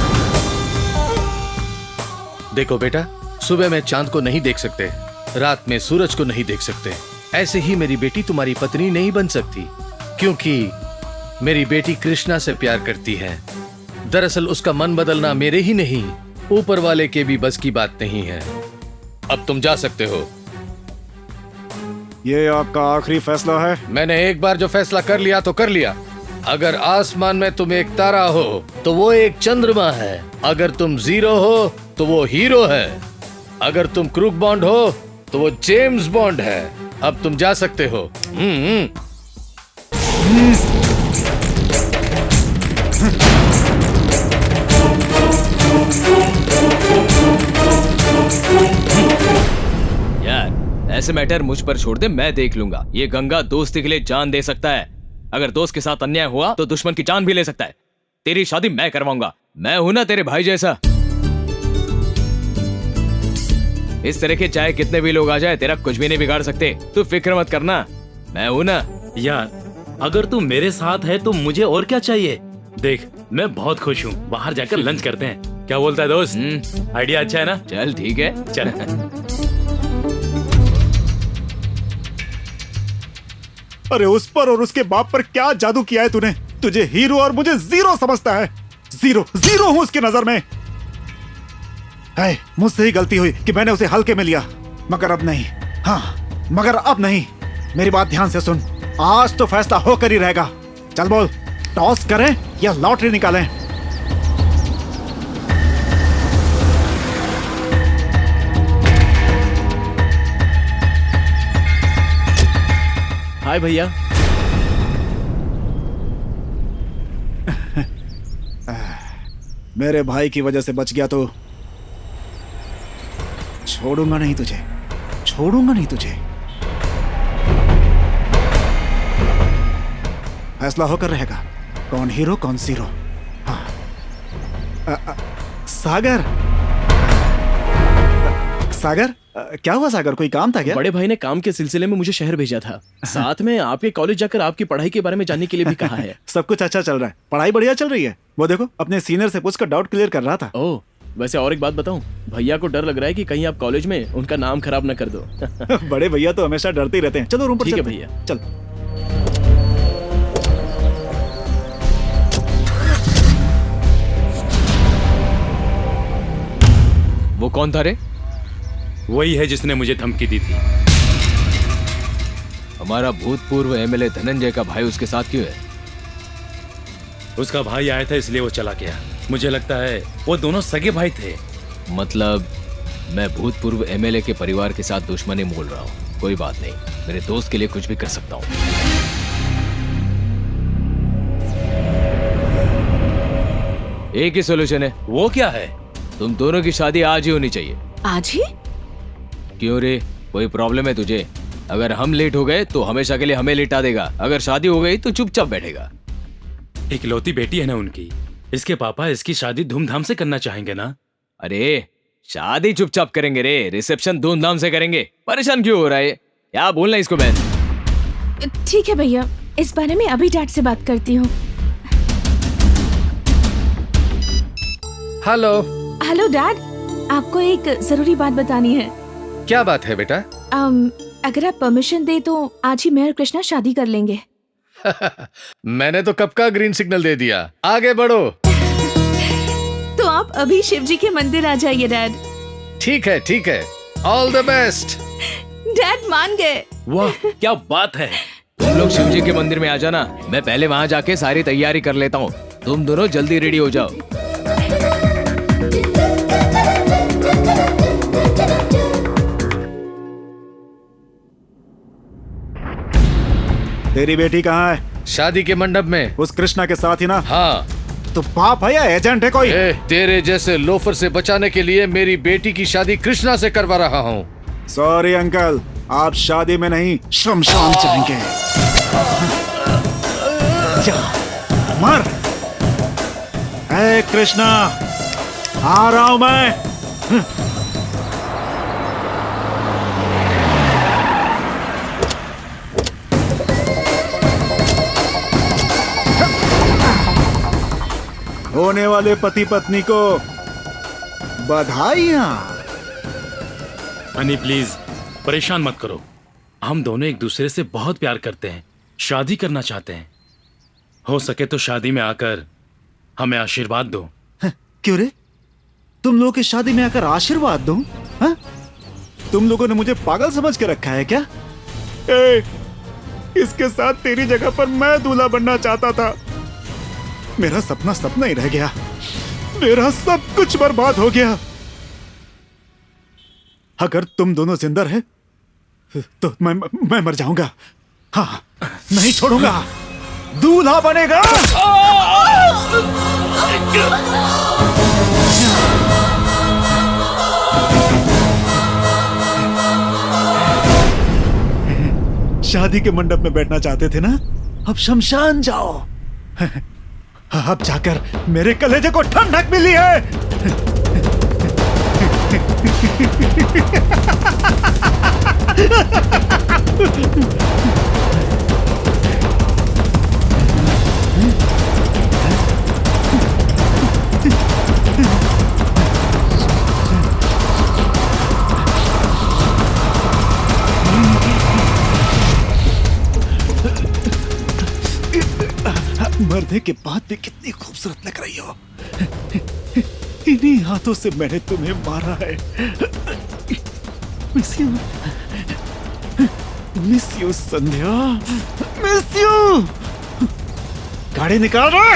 देखो बेटा, सुबह में चांद को नहीं देख सकते, रात में सूरज को नहीं देख सकते, ऐसे ही मेरी बेटी तुम्हारी पत्नी नहीं बन सकती, क्योंकि मेरी बेटी कृष्णा से प्यार करती है। दरअसल उसका मन बदलना मेरे ही नहीं, ऊपर वाले के भी बस की बात नहीं है। अब तुम जा सकते हो। ये आपका आखिरी फैसला है? मैंने एक बार जो फैसला कर लिया तो कर लिया। अगर आसमान में तुम एक तारा हो तो वो एक चंद्रमा है, अगर तुम जीरो हो तो वो हीरो है, अगर तुम क्रूक बॉन्ड हो तो वो जेम्स बॉन्ड है। अब तुम जा सकते हो। यार, ऐसे मैटर मुझ पर छोड़ दे, मैं देख लूंगा। ये गंगा दोस्ती के लिए जान दे सकता है, अगर दोस्त के साथ अन्याय हुआ तो दुश्मन की जान भी ले सकता है। तेरी शादी मैं करवाऊंगा, मैं हूं ना तेरे भाई जैसा। इस तरह के चाहे कितने भी लोग आ जाए, तेरा कुछ भी नहीं बिगाड़ सकते। तू फिक्र मत करना, मैं हूं ना। यार, अगर तू मेरे साथ है तो मुझे और क्या चाहिए। देख, मैं बहुत खुश हूँ, बाहर जाकर लंच करते हैं। क्या बोलता है दोस्त? आइडिया अच्छा है ना? चल ठीक है, चल। अरे उस पर और उसके बाप पर क्या जादू किया है तूने? तुझे हीरो और मुझे जीरो समझता है। जीरो जीरो हूं उसकी नजर में। है, मुझसे ही गलती हुई कि मैंने उसे हल्के में लिया, मगर अब नहीं। हाँ, मगर अब नहीं। मेरी बात ध्यान से सुन, आज तो फैसला होकर ही रहेगा। चल बोल, टॉस करें या लॉटरी निकालें? हाय भैया। मेरे भाई की वजह से बच गया तो छोड़ूंगा नहीं तुझे, छोड़ूंगा नहीं तुझे। फैसला होकर रहेगा, कौन हीरो कौन जीरो। हाँ। सागर, सागर, क्या हुआ सागर? कोई काम था क्या? बड़े भाई ने काम के सिलसिले में मुझे शहर भेजा था, साथ में आपके कॉलेज जाकर आपकी पढ़ाई के बारे में जानने के लिए भी कहा है। सब कुछ अच्छा चल रहा है, पढ़ाई बढ़िया चल रही है। वो देखो, अपने सीनियर से पूछकर डाउट क्लियर कर रहा था। ओह, वैसे और एक बात बताऊं, भैया को डर लग रहा है कि कहीं आप कॉलेज में उनका नाम खराब ना कर दो। बड़े भैया तो हमेशा डरते ही रहते हैं। चलो रूम पर ठीक है चलते हैं। भैया, चल। वो कौन था रे? वही है जिसने मुझे धमकी दी थी। हमारा भूतपूर्व एमएलए धनंजय का भाई उसके साथ क्यों है? उसका भाई आया था इसलिए वो चला गया। मुझे लगता है वो दोनों सगे भाई थे। मतलब मैं भूतपूर्व एमएलए के परिवार के साथ दुश्मनी मोल रहा हूँ। कोई बात नहीं, मेरे दोस्त के लिए कुछ भी कर सकता हूँ। एक ही सोल्यूशन है। वो क्या है? तुम दोनों की शादी आज ही होनी चाहिए। आज ही? क्यों रे, कोई प्रॉब्लम है तुझे? अगर हम लेट हो गए तो हमेशा के लिए हमें लेटा देगा, अगर शादी हो गई तो चुपचाप बैठेगा। इकलौती बेटी है ना उनकी, इसके पापा इसकी शादी धूमधाम से करना चाहेंगे ना। अरे शादी चुपचाप करेंगे रे, रिसेप्शन धूमधाम से करेंगे। परेशान क्यों हो रहा है? क्या बोलना इसको बहन? ठीक है भैया, इस बारे में अभी डैड से बात करती हूँ। हेलो। हेलो डैड, आपको एक जरूरी बात बतानी है। क्या बात है बेटा? अगर आप परमिशन दे तो आज ही मैं और कृष्णा शादी कर लेंगे। मैंने तो कब का ग्रीन सिग्नल दे दिया, आगे बढ़ो। तो आप आप अभी शिव जी के मंदिर आ जाइए डैड। ठीक है, ऑल द बेस्ट। डैड मान गए। वाह क्या बात है। तुम लोग शिव जी के मंदिर में आ जाना, मैं पहले वहाँ जाके सारी तैयारी कर लेता हूँ। तुम दोनों जल्दी रेडी हो जाओ। तेरी बेटी कहाँ है? शादी के मंडप में। उस कृष्णा के साथ ही ना? हाँ। तो बाप है या एजेंट है कोई? तेरे जैसे लोफर से बचाने के लिए मेरी बेटी की शादी कृष्णा से करवा रहा हूँ। सॉरी अंकल, आप शादी में नहीं शमशान जाएंगे। मर। ए कृष्णा, आ रहा हूं मैं। होने वाले पति पत्नी को बधाइयां। हनी प्लीज परेशान मत करो, हम दोनों एक दूसरे से बहुत प्यार करते हैं, शादी करना चाहते हैं। हो सके तो शादी में आकर हमें आशीर्वाद दो। क्यों रे, तुम लोगों की शादी में आकर आशीर्वाद दूं? हाँ? तुम लोगों ने मुझे पागल समझ के रखा है क्या? इसके साथ तेरी जगह पर मैं दूल्हा बनना चाहता था। मेरा सपना सपना ही रह गया, मेरा सब कुछ बर्बाद हो गया। अगर तुम दोनों जिंदा रहे तो मैं मर जाऊंगा। हाँ, नहीं छोड़ूंगा। दूल्हा बनेगा। शादी के मंडप में बैठना चाहते थे ना, अब शमशान जाओ। अब जाकर मेरे कलेजे को ठंडक मिली है। मरने के बाद भी कितनी खूबसूरत लग रही हो। इन्हीं हाथों से मैंने तुम्हें मारा है। Miss you Sandhya, miss you. गाड़ी निकाल रहे।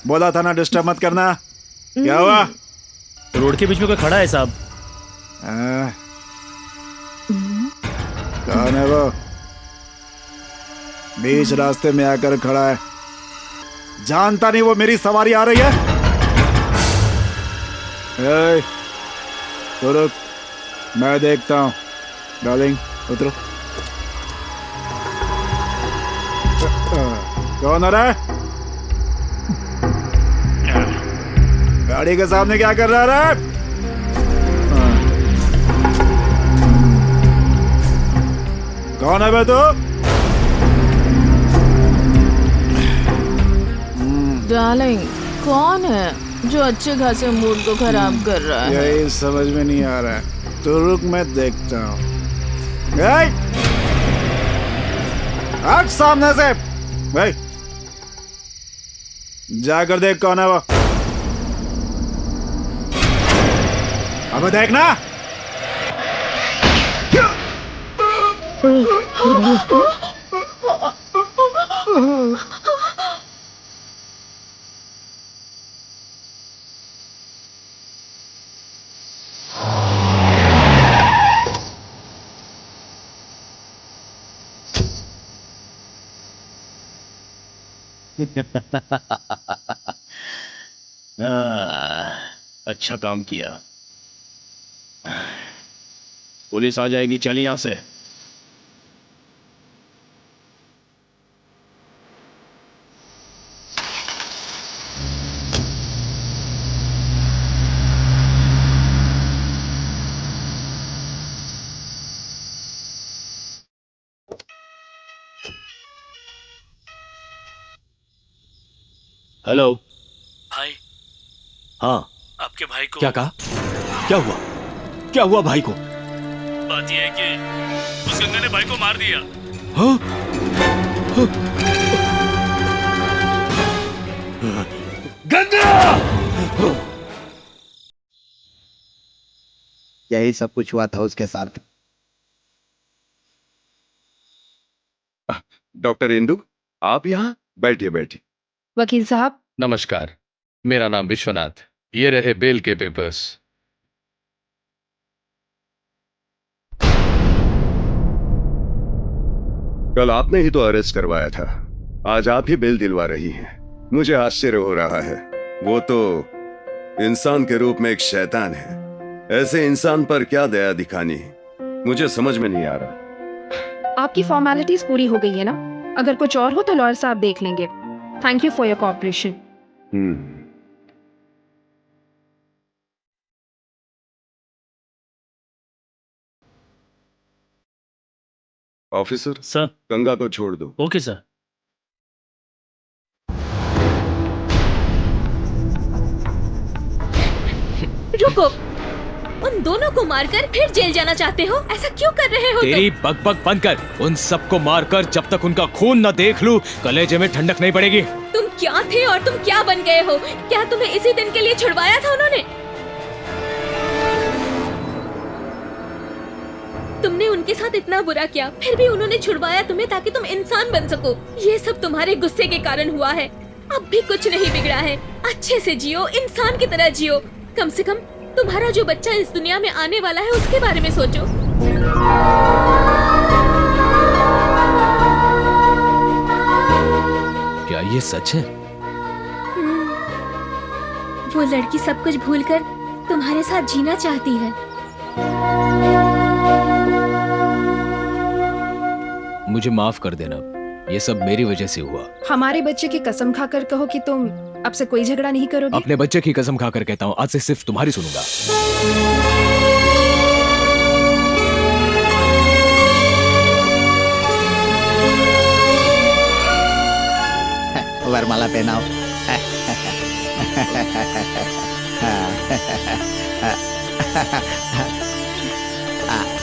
बोला था ना डिस्टर्ब मत करना। क्या हुआ? रोड के बीच में कोई खड़ा है साहब। कौन है वो? बीच रास्ते में आकर खड़ा है। जानता नहीं वो मेरी सवारी आ रही है? तो रुक, मैं देखता हूँ। डार्लिंग उतरो। कौन आ रहा है? गाड़ी के सामने क्या कर रहा है? कौन है बे तू? डार्लिंग, कौन है जो अच्छे खासे मूड को खराब कर रहा है? यही समझ में नहीं आ रहा है। तो रुक, मैं देखता हूँ। हट सामने से। भाई जाकर देख कौन है वो। अब देखना। अच्छा काम किया। पुलिस आ जाएगी, चल यहाँ से। हेलो। भाई, हाँ, आपके भाई को क्या कहा? क्या हुआ? क्या हुआ भाई को? बात यह है कि उस गंगा ने भाई को मार दिया। हाँ? गंगा! यही सब कुछ हुआ था उसके साथ। डॉक्टर इंदु, आप यहाँ बैठिए बैठिए। वकील साहब। नमस्कार, मेरा नाम विश्वनाथ। ये रहे बेल के पेपर्स। कल आपने ही तो अरेस्ट करवाया था, आज आप ही बेल दिलवा रही हैं। मुझे आश्चर्य हो रहा है। वो तो इंसान के रूप में एक शैतान है, ऐसे इंसान पर क्या दया दिखानी, मुझे समझ में नहीं आ रहा। आपकी फॉर्मेलिटीज पूरी हो गई है ना? अगर कुछ और हो तो लॉयर साहब देख लेंगे। Thank you for your cooperation. Officer sir, Ganga को छोड़ दो। Okay sir. रुको, उन दोनों को मारकर फिर जेल जाना चाहते हो? ऐसा क्यों कर रहे हो? तेरी बकबक बंद कर। उन सबको मारकर जब तक उनका खून न देख लूं, कलेजे में ठंडक नहीं पड़ेगी। तुम क्या थे और तुम क्या बन गए हो? क्या तुम्हें इसी दिन के लिए छुड़वाया था उन्होंने? तुमने उनके साथ इतना बुरा किया, फिर भी उन्होंने छुड़वाया तुम्हें ताकि तुम इंसान बन सको। ये सब तुम्हारे गुस्से के कारण हुआ है। अब भी कुछ नहीं बिगड़ा है। अच्छे से जियो, इंसान की तरह जियो। कम से कम तुम्हारा जो बच्चा इस दुनिया में आने वाला है उसके बारे में सोचो। क्या ये सच है? वो लड़की सब कुछ भूलकर तुम्हारे साथ जीना चाहती है। मुझे माफ कर देना, ये सब मेरी वजह से हुआ। हमारे बच्चे की कसम खाकर कहो कि तुम अब से कोई झगड़ा नहीं करोगे। अपने बच्चे की कसम खाकर कहता हूँ, आज से सिर्फ तुम्हारी सुनूंगा। वरमाला पहनाओ।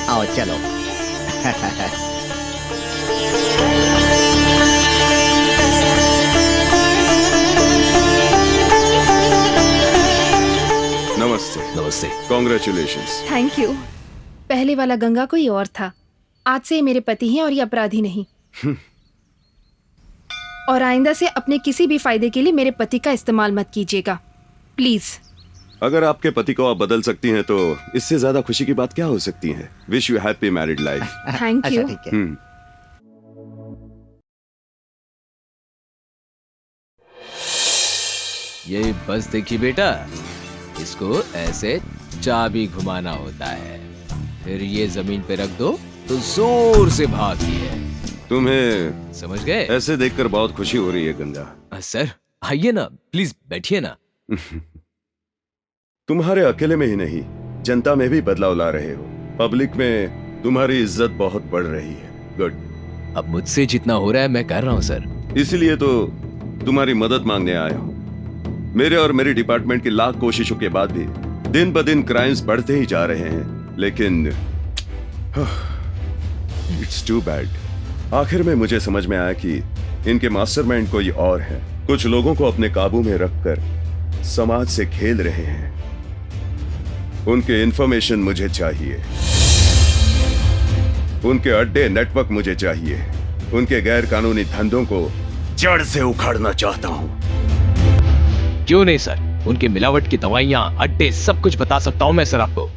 आओ चलो। नमस्ते। नमस्ते। कॉन्ग्रेचुलेशंस। Thank you. पहले वाला गंगा कोई और था, आज से ये मेरे पति हैं और ये अपराधी नहीं। और आइंदा से अपने किसी भी फायदे के लिए मेरे पति का इस्तेमाल मत कीजिएगा, प्लीज। अगर आपके पति को आप बदल सकती हैं तो इससे ज्यादा खुशी की बात क्या हो सकती है। Wish you happy married life. Thank you. ये बस देखिए बेटा, इसको ऐसे चाबी घुमाना होता है, फिर ये जमीन पे रख दो तो जोर से भागती है। तुम्हें समझ गए? ऐसे देखकर बहुत खुशी हो रही है गंगा। सर आइए ना, प्लीज बैठिए ना। तुम्हारे अकेले में ही नहीं, जनता में भी बदलाव ला रहे हो। पब्लिक में तुम्हारी इज्जत बहुत बढ़ रही है। गुड। अब मुझसे जितना हो रहा है मैं कर रहा हूँ सर। इसलिए तो तुम्हारी मदद मांगने आया हूँ। मेरे और मेरी डिपार्टमेंट की लाख कोशिशों के बाद भी दिन ब दिन क्राइम्स बढ़ते ही जा रहे हैं, लेकिन इट्स टू बैड। आखिर में मुझे समझ में आया कि इनके मास्टरमाइंड कोई और है। कुछ लोगों को अपने काबू में रखकर समाज से खेल रहे हैं। उनके इंफॉर्मेशन मुझे चाहिए, उनके अड्डे नेटवर्क मुझे चाहिए, उनके गैर कानूनी धंधों को जड़ से उखाड़ना चाहता हूं। क्यों नहीं सर, उनके मिलावट की दवाइयां, अड्डे, सब कुछ बता सकता हूं मैं सर आपको।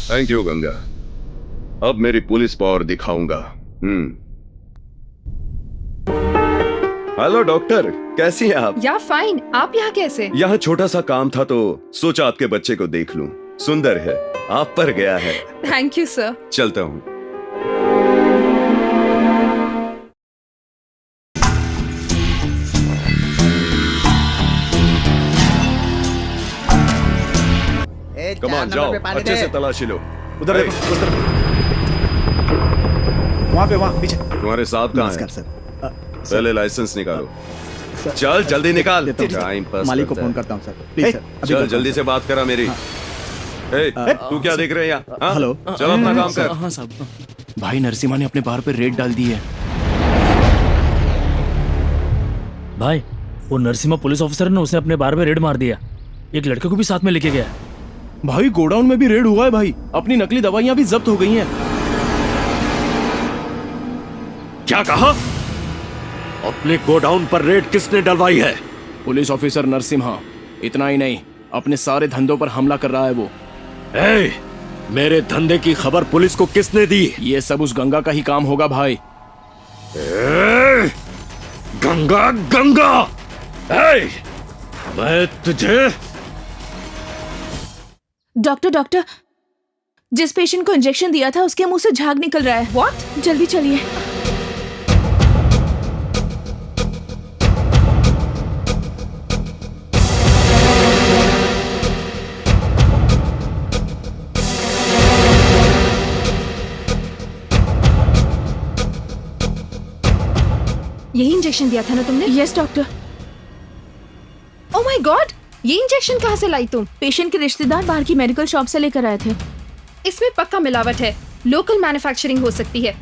थैंक यू गंगा, अब मेरी पुलिस पावर दिखाऊंगा। हेलो डॉक्टर, कैसी हैं आप? या फाइन। आप यहाँ कैसे? यहाँ छोटा सा काम था तो सोचा आपके बच्चे को देख लूं। सुंदर है, आप पर गया है। Thank you sir. चलता हूँ। कमान जाओ, अच्छे से तलाशी लो। उधर देखो, उस तरफ। वहाँ पीछे। तुम्हारे साहब कहाँ हैं? पहले लाइसेंस निकालो। चल जल्दी निकाल। टाइम पास मालिक को करता फोन है। करता हूँ सर, प्लीज सर। चल जल्दी से बात करा मेरी। तू क्या देख रहे हैं यहाँ? हाँ? हेलो। चलो अपना काम कर। हाँ साहब। भाई नरसिम्हा ने अपने बार पे रेड डाल दी है। भाई वो नरसिम्हा पुलिस ऑफिसर ने उसने अपने बार में रेड मार दिया, एक लड़के को भी साथ में लेके गया। भाई गोडाउन में भी रेड हुआ है भाई, अपनी नकली दवाइयां भी जब्त हो गई हैं। क्या कहा? अपने गोडाउन पर रेड किसने डलवाई है? Police officer Narasimha. इतना ही नहीं, अपने सारे धंधों पर हमला कर रहा है वो। मेरे धंधे की खबर पुलिस को किसने दी? ये सब उस गंगा का ही काम होगा भाई। गंगा गंगा, मैं तुझे। डॉक्टर, जिस पेशेंट को इंजेक्शन दिया था उसके मुंह से झाग निकल रहा है। व्हाट? जल्दी चलिए। यही इंजेक्शन दिया था ना तुमने? Yes doctor. Oh my God, ये इंजेक्शन कहाँ से लाई तुम? पेशेंट के रिश्तेदार बाहर की मेडिकल शॉप से लेकर आए थे। इसमें पक्का मिलावट है, लोकल मैन्युफैक्चरिंग हो सकती है।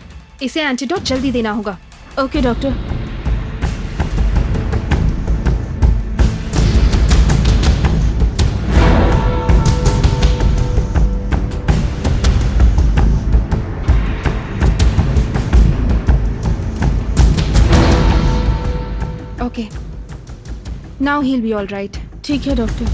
इसे एंटीडोट जल्दी देना होगा। Okay doctor. Okay, now he will be all right. ठीक है डॉक्टर।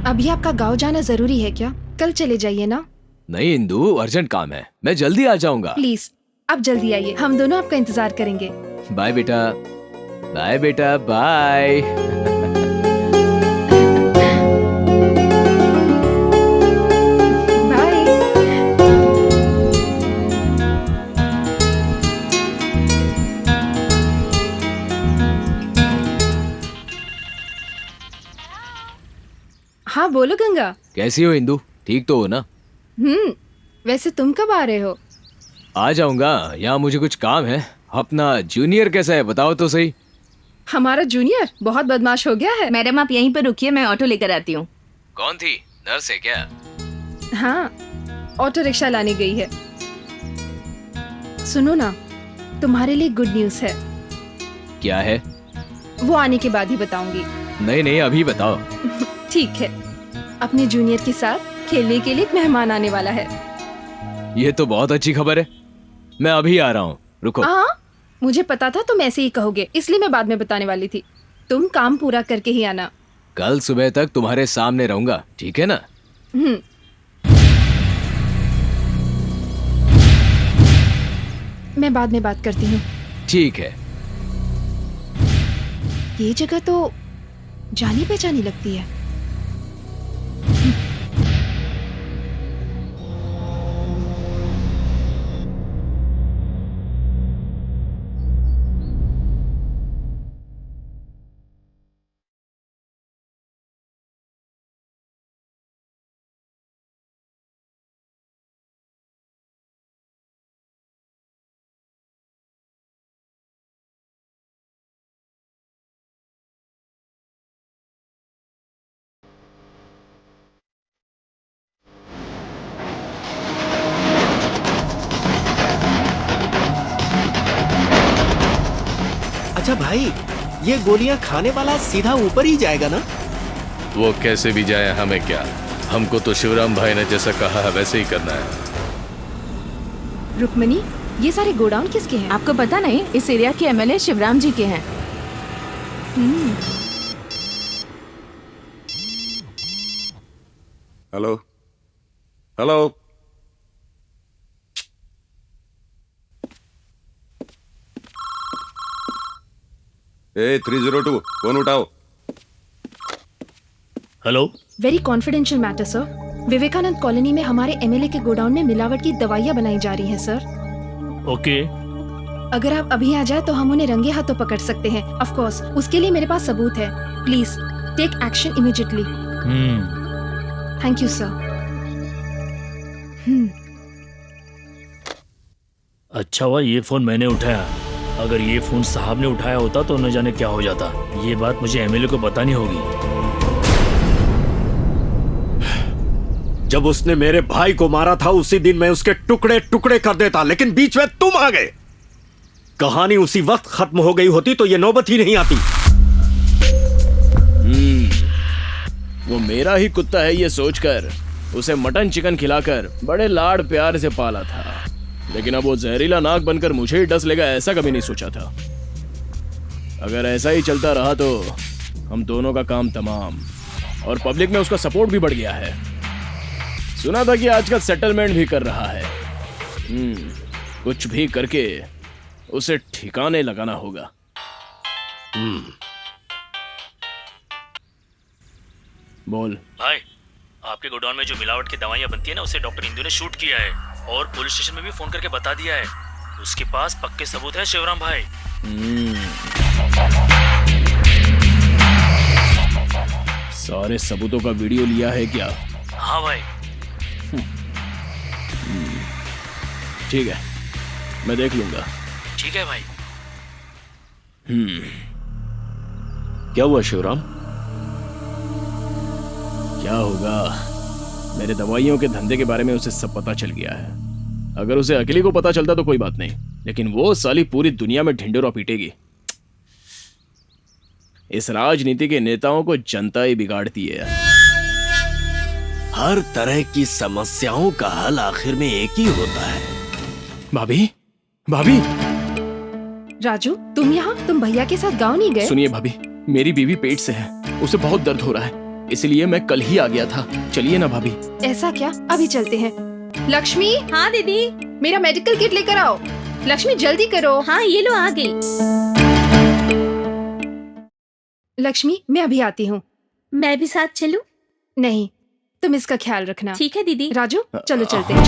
अभी आपका गांव जाना जरूरी है क्या? कल चले जाइए ना। नहीं इंदु, अर्जेंट काम है, मैं जल्दी आ जाऊंगा। प्लीज अब जल्दी आइए, हम दोनों आपका इंतजार करेंगे। बाय बेटा, बाय बेटा, बाय। हाँ बोलो गंगा। कैसी हो इंदु, ठीक तो हो ना? वैसे तुम कब आ रहे हो? आ जाऊंगा, यहाँ मुझे कुछ काम है। अपना जूनियर कैसा है बताओ तो सही। हमारा जूनियर बहुत बदमाश हो गया है। मैडम आप यहीं पर रुकिए, मैं ऑटो लेकर आती हूँ। कौन थी, नर्स है क्या? हाँ, ऑटो रिक्शा लाने गई है। सुनो ना, तुम्हारे लिए गुड न्यूज है। क्या है? वो आने के बाद ही बताऊंगी। नहीं अभी बताओ। ठीक है, अपने जूनियर के साथ खेलने के लिए एक मेहमान आने वाला है। ये तो बहुत अच्छी खबर है, मैं अभी आ रहा हूँ, रुको। हाँ, मुझे पता था तुम ऐसे ही कहोगे, इसलिए मैं बाद में बताने वाली थी। तुम काम पूरा करके ही आना। कल सुबह तक तुम्हारे सामने रहूंगा, ठीक है ना? मैं बाद में बात करती हूँ। ठीक है। ये जगह तो जानी पहचानी लगती है। अच्छा भाई, ये गोलियां खाने वाला सीधा ऊपर ही जाएगा ना? वो कैसे भी जाए हमें क्या, हमको तो शिवराम भाई ने जैसा कहा है वैसे ही करना है। रुक्मणी, ये सारे गोडाउन किसके हैं? आपको पता नहीं, इस एरिया के एमएलए शिवराम जी के हैं। हेलो हेलो, ए 302 फोन उठाओ। Hello. Very confidential matter sir. Vivekanand colony में हमारे एमएलए के गोडाउन में मिलावट की दवाइयाँ बनाई जा रही हैं सर। ओके। अगर आप अभी आ जाए तो हम उन्हें रंगे हाथों पकड़ सकते हैं। ऑफ कोर्स, उसके लिए मेरे पास सबूत है। Please take action immediately. Thank you sir. अच्छा हुआ ये फोन मैंने उठाया, अगर ये फोन साहब ने उठाया होता तो न जाने क्या हो जाता। ये बात मुझे एमएलए को बतानी होगी। जब उसने मेरे भाई को मारा था उसी दिन मैं उसके टुकड़े टुकड़े कर देता, लेकिन बीच में तुम आ गए। कहानी उसी वक्त खत्म हो गई होती तो ये नौबत ही नहीं आती। वो मेरा ही कुत्ता है ये सोचकर उसे मटन चिकन खिलाकर बड़े लाड़ प्यार से पाला था, लेकिन अब वो जहरीला नाग बनकर मुझे ही डस लेगा ऐसा कभी नहीं सोचा था। अगर ऐसा ही चलता रहा तो हम दोनों का काम तमाम, और पब्लिक में उसका सपोर्ट भी बढ़ गया है। सुना था कि आजकल सेटलमेंट भी कर रहा है। कुछ भी करके उसे ठिकाने लगाना होगा। बोल भाई, आपके गोडाउन में जो मिलावट की दवाइयाँ बनती है ना, उसे डॉक्टर इंदू ने शूट किया है और पुलिस स्टेशन में भी फोन करके बता दिया है। उसके पास पक्के सबूत है शिवराम भाई। सारे सबूतों का वीडियो लिया है क्या? हाँ भाई। ठीक है, मैं देख लूंगा। ठीक है भाई। क्या हुआ शिवराम? क्या होगा, मेरे दवाइयों के धंधे के बारे में उसे सब पता चल गया है। अगर उसे अकेले को पता चलता तो कोई बात नहीं, लेकिन वो साली पूरी दुनिया में ढिंडोरा पीटेगी। इस राजनीति के नेताओं को जनता ही बिगाड़ती है। हर तरह की समस्याओं का हल आखिर में एक ही होता है। भाभी, भाभी। राजू, तुम यहाँ? तुम भैया के साथ गाँव नहीं गए? सुनिए भाभी, मेरी बीवी पेट से है, उसे बहुत दर्द हो रहा है, इसलिए मैं कल ही आ गया था। चलिए ना भाभी। ऐसा क्या? अभी चलते हैं। लक्ष्मी। हाँ दीदी। मेरा मेडिकल किट लेकर आओ। लक्ष्मी जल्दी करो। हाँ ये लो, आ गई। लक्ष्मी, मैं अभी आती हूँ। मैं भी साथ चलूं? नहीं, तुम इसका ख्याल रखना। ठीक है दीदी। राजू चलो चलते हैं।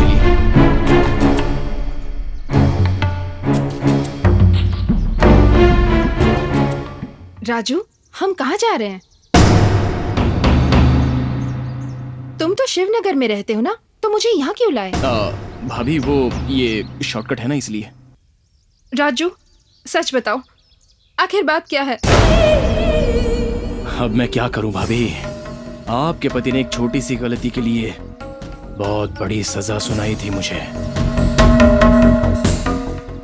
राजू, हम कहाँ जा रहे हैं? तुम तो शिवनगर में रहते हो ना, तो मुझे यहाँ क्यों लाए? भाभी वो ये शॉर्टकट है ना, इसलिए। राजू सच बताओ, आखिर बात क्या है? अब मैं क्या करूं भाभी, आपके पति ने एक छोटी सी गलती के लिए बहुत बड़ी सजा सुनाई थी मुझे।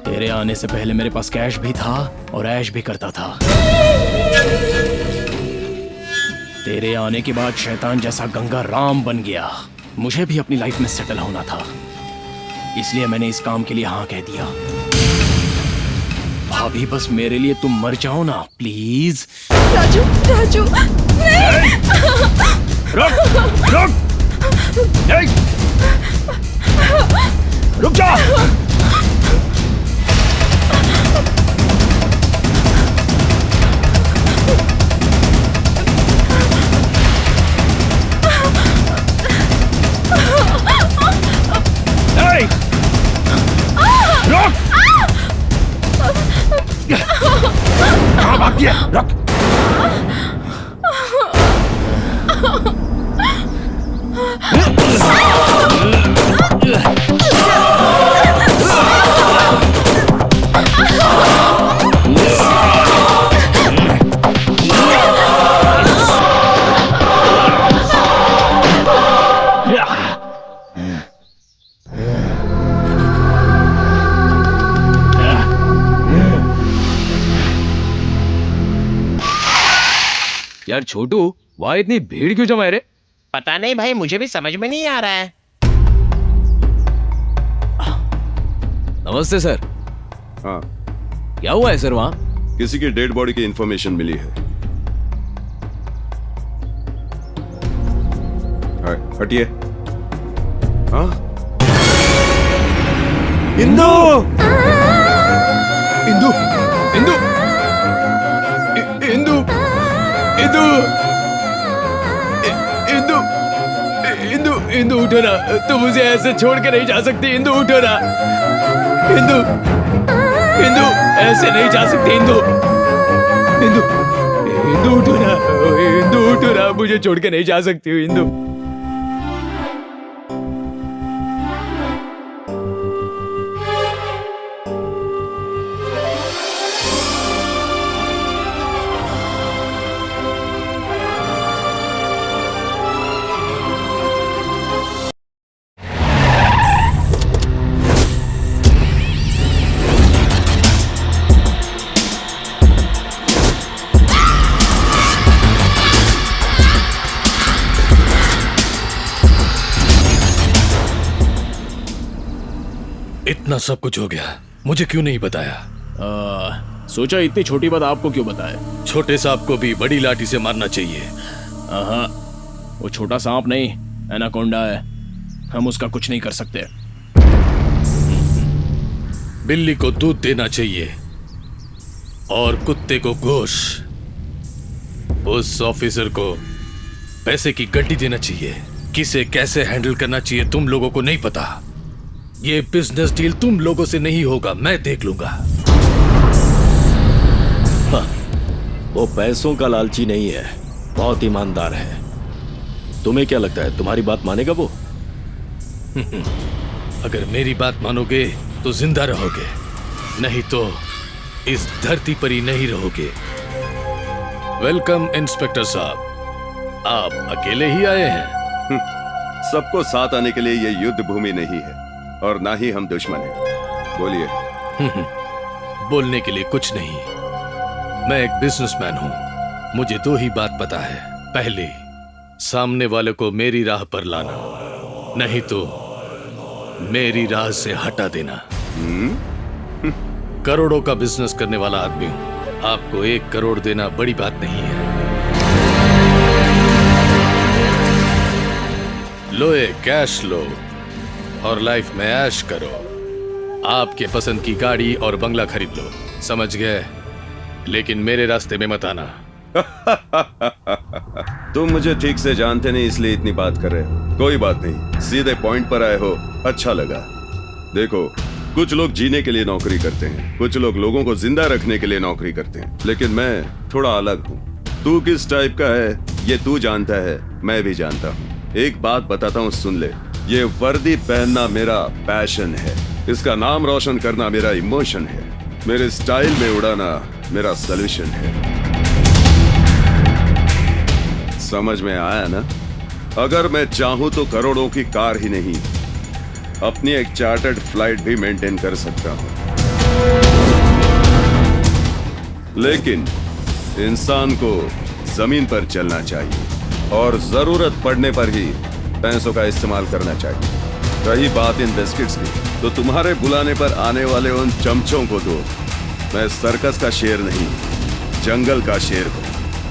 तेरे आने से पहले मेरे पास कैश भी था और ऐश भी करता था। तेरे आने के बाद शैतान जैसा गंगा राम बन गया। मुझे भी अपनी लाइफ में सेटल होना था, इसलिए मैंने इस काम के लिए हाँ कह दिया। भाभी बस मेरे लिए तुम मर जाओ ना प्लीज। राजू, राजू रुक रुक रुक जा। कहाँ भागती है? रुक। यार छोटू, वहां इतनी भीड़ क्यों जमा है रे? पता नहीं भाई, मुझे भी समझ में नहीं आ रहा है। नमस्ते सर। हाँ, क्या हुआ है सर वहाँ? किसी की डेड बॉडी की इंफॉर्मेशन मिली है। हटिए। हाँ? इंदु! इंदु! इंदु! इंदु! इंदु! इंदु! इंदु! इंदु उठो ना, तुम मुझे ऐसे छोड़ के नहीं जा सकती। इंदु उठो ना। इंदु! इंदु! ऐसे नहीं जा सकती इंदु। इंदु! इंदु उठो ना। इंदु उठो ना, मुझे छोड़ के नहीं जा सकती हो इंदु। इतना सब कुछ हो गया, मुझे क्यों नहीं बताया? सोचा इतनी छोटी बात आपको क्यों बताए। छोटे सांप को भी बड़ी लाठी से मारना चाहिए। हाँ, वो छोटा सांप नहीं, एनाकोंडा है। हम उसका कुछ नहीं कर सकते। बिल्ली को दूध देना चाहिए और कुत्ते को गोश्त। उस ऑफिसर को पैसे की गड्डी देना चाहिए। किसे कैसे हैंडल करना चाहिए तुम लोगों को नहीं पता। ये बिजनेस डील तुम लोगों से नहीं होगा, मैं देख लूंगा। वो पैसों का लालची नहीं है, बहुत ईमानदार है। तुम्हें क्या लगता है तुम्हारी बात मानेगा वो? अगर मेरी बात मानोगे तो जिंदा रहोगे, नहीं तो इस धरती पर ही नहीं रहोगे। वेलकम इंस्पेक्टर साहब, आप अकेले ही आए हैं? सबको साथ आने के लिए ये युद्ध भूमि नहीं है और ना ही हम दुश्मन हैं। बोलिए। बोलने के लिए कुछ नहीं, मैं एक बिजनेसमैन हूं। मुझे दो ही बात पता है। पहले, सामने वाले को मेरी राह पर लाना, नहीं तो मेरी राह से हटा देना। करोड़ों का बिजनेस करने वाला आदमी हूं। आपको 1 करोड़ देना बड़ी बात नहीं है। लो, ये कैश लो और लाइफ में ऐश करो। आपके पसंद की गाड़ी और बंगला खरीद लो, समझ गए? लेकिन मेरे रास्ते में मत आना। तुम मुझे ठीक से जानते नहीं इसलिए इतनी बात कर रहे हो। कोई बात नहीं, सीधे पॉइंट पर आए हो, अच्छा लगा। देखो, कुछ लोग जीने के लिए नौकरी करते हैं, कुछ लोग लोगों को जिंदा रखने के लिए नौकरी करते हैं, लेकिन मैं थोड़ा अलग हूँ। तू किस टाइप का है ये तू जानता है, मैं भी जानता हूँ। एक बात बताता हूँ, सुन ले। ये वर्दी पहनना मेरा पैशन है, इसका नाम रोशन करना मेरा इमोशन है, मेरे स्टाइल में उड़ाना मेरा सॉल्यूशन है। समझ में आया ना? अगर मैं चाहूं तो करोड़ों की कार ही नहीं, अपनी एक चार्टर्ड फ्लाइट भी मेंटेन कर सकता हूं। लेकिन इंसान को जमीन पर चलना चाहिए और जरूरत पड़ने पर ही पैसों का इस्तेमाल करना चाहिए। रही बात इन बिस्किट्स की, तो तुम्हारे बुलाने पर आने वाले उन चमचों को दो। मैं सर्कस का शेर नहीं, जंगल का शेर हूं।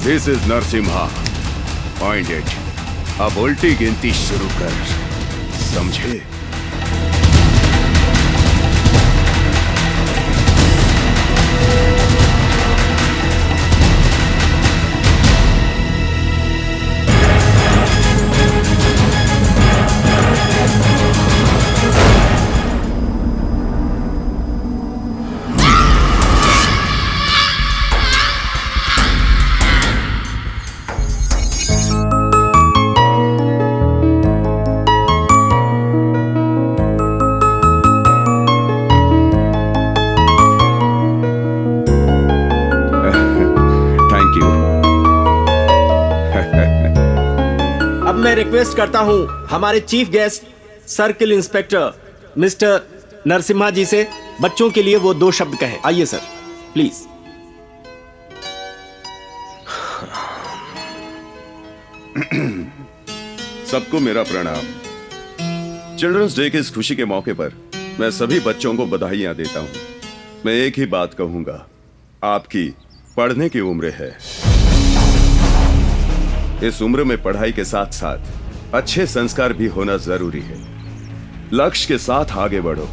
This is Narasimha. Point it. अब उल्टी गिनती शुरू कर, समझे? मैं रिक्वेस्ट करता हूं हमारे chief guest circle inspector mister Narasimha ji से बच्चों के लिए वो 2 शब्द कहें। आइए सर, प्लीज। सबको मेरा प्रणाम। चिल्ड्रंस डे की इस खुशी के मौके पर मैं सभी बच्चों को बधाइयां देता हूं। मैं एक ही बात कहूंगा, आपकी पढ़ने की उम्र है। इस उम्र में पढ़ाई के साथ साथ अच्छे संस्कार भी होना जरूरी है। लक्ष्य के साथ आगे बढ़ो।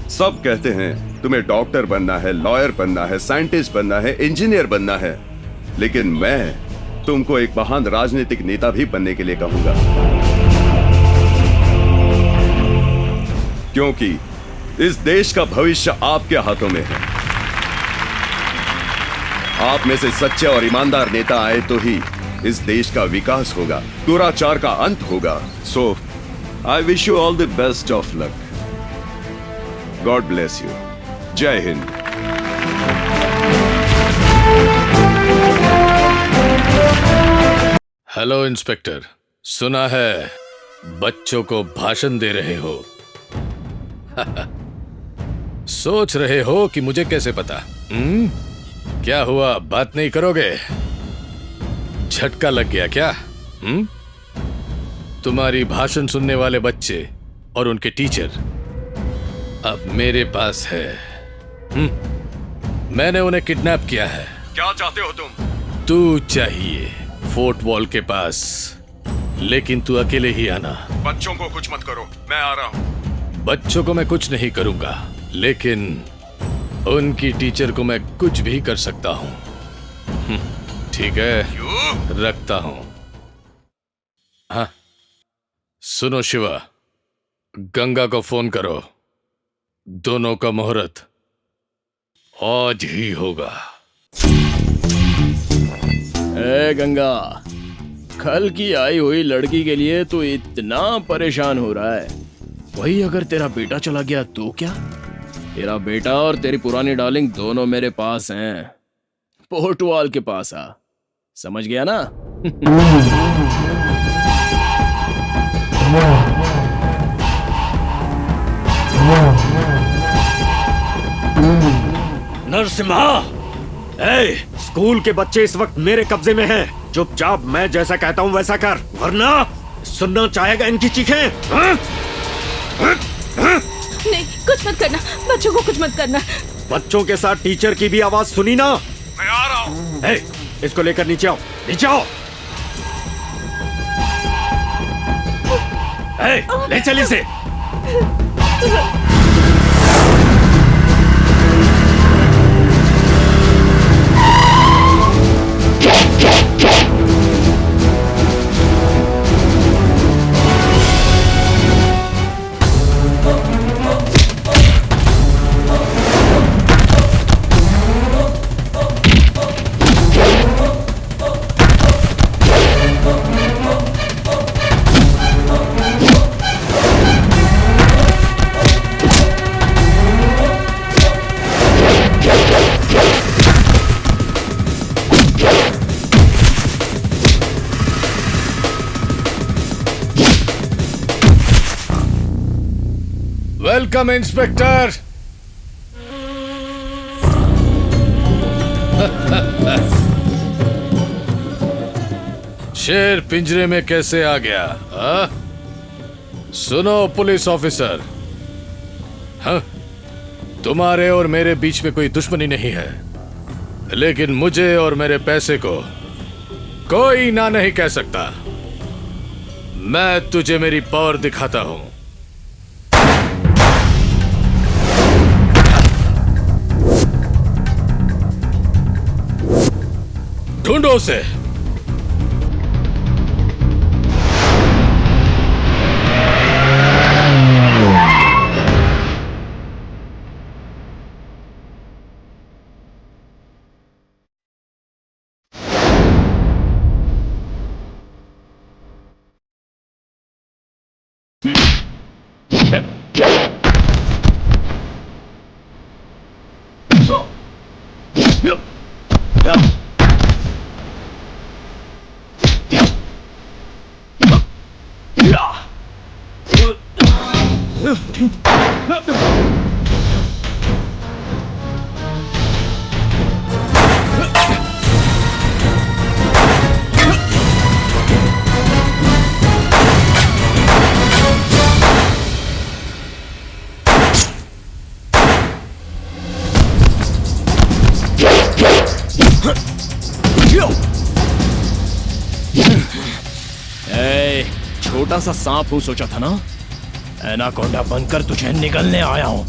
सब कहते हैं तुम्हें डॉक्टर बनना है, लॉयर बनना है, साइंटिस्ट बनना है, इंजीनियर बनना है, लेकिन मैं तुमको एक महान राजनीतिक नेता भी बनने के लिए कहूंगा, क्योंकि इस देश का भविष्य आपके हाथों में है। आप में से सच्चे और ईमानदार नेता आए तो ही इस देश का विकास होगा, दुराचार का अंत होगा। So I wish you all the best of luck. God bless you. जय हिंद। हेलो इंस्पेक्टर, सुना है बच्चों को भाषण दे रहे हो। सोच रहे हो कि मुझे कैसे पता? क्या हुआ, बात नहीं करोगे? झटका लग गया क्या? तुम्हारी भाषण सुनने वाले बच्चे और उनके टीचर अब मेरे पास है। मैंने उन्हें किडनैप किया है। क्या चाहते हो तुम? तू चाहिए फोर्ट वॉल के पास, लेकिन तू अकेले ही आना। बच्चों को कुछ मत करो, मैं आ रहा हूँ। बच्चों को मैं कुछ नहीं करूंगा, लेकिन उनकी टीचर को मैं कुछ भी कर सकता हूँ। ठीक है, रखता हूँ। हाँ, सुनो शिवा, गंगा को फोन करो। दोनों का मुहूर्त आज ही होगा। ए गंगा, कल की आई हुई लड़की के लिए तू इतना परेशान हो रहा है। वही अगर तेरा बेटा चला गया तो क्या? तेरा बेटा और तेरी पुरानी डार्लिंग दोनों मेरे पास हैं। पोर्टवाल के पास आ, समझ गया ना? नरसिम्हा, स्कूल के बच्चे इस वक्त मेरे कब्जे में हैं। चुपचाप मैं जैसा कहता हूँ वैसा कर, वरना सुनना चाहेगा इनकी चीखें। हाँ? नहीं, कुछ मत करना, बच्चों को कुछ मत करना। बच्चों के साथ टीचर की भी आवाज सुनी ना? मैं आ रहा हूँ। इसको लेकर नीचे आओ, नीचे आओ। ले चल इसे। Welcome inspector. शेर पिंजरे में कैसे आ गया? सुनो पुलिस ऑफिसर, हाँ, तुम्हारे और मेरे बीच में कोई दुश्मनी नहीं है, लेकिन मुझे और मेरे पैसे को कोई ना नहीं कह सकता। मैं तुझे मेरी पावर दिखाता हूं। ढूंढो उसे। छोटा सा सांप हूं, सोचा था ना? एनाकोंडा बनकर तुझे निगलने आया हूं।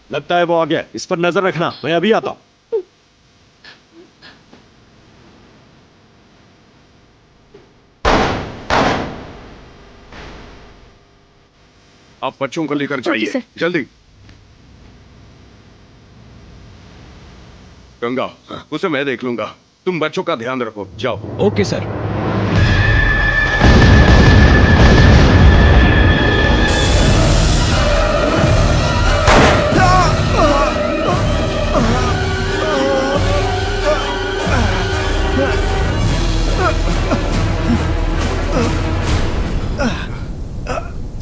लगता है वो आ गया, इस पर नजर रखना, मैं अभी आता हूं। आप बच्चों को लेकर ओके, जाइए सर। जल्दी। गंगा, उसे मैं देख लूंगा, तुम बच्चों का ध्यान रखो, जाओ। Okay sir.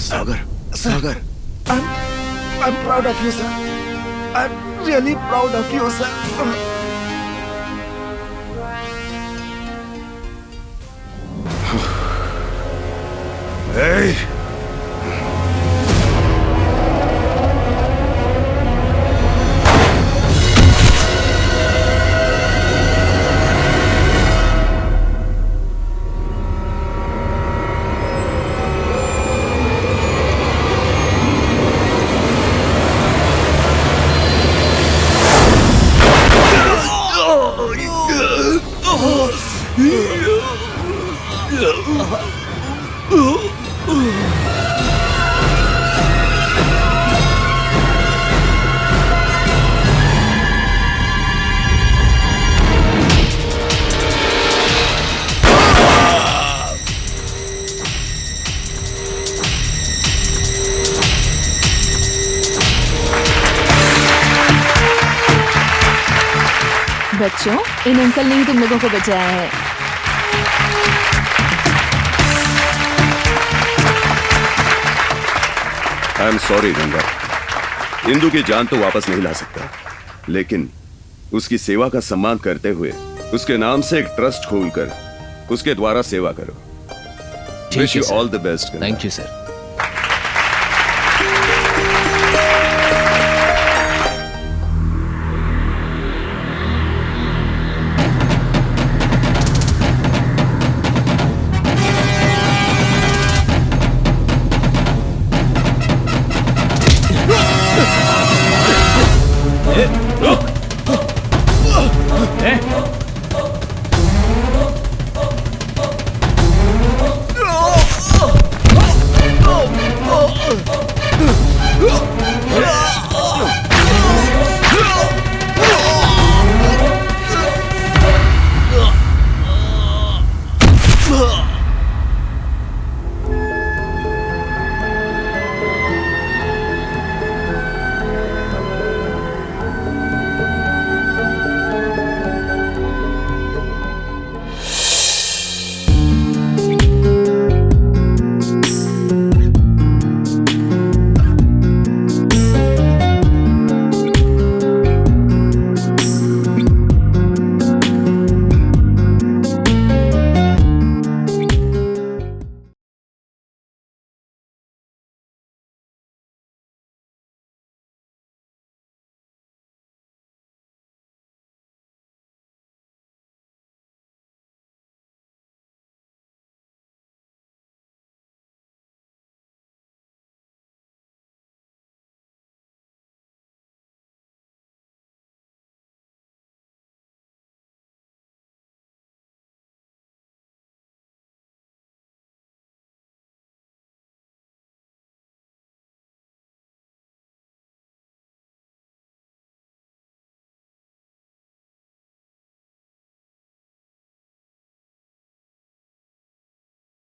Sagar, Sagar, I'm proud of you, sir. I'm really proud of you, sir. Hey! बच्चों, इन अंकल ने ही तुम लोगों को बचाया है। I am sorry Ganga, Indu की जान तो वापस नहीं ला सकता, लेकिन उसकी सेवा का सम्मान करते हुए उसके नाम से एक ट्रस्ट खोलकर उसके द्वारा सेवा करो। Wish you all the best. Thank you sir. A,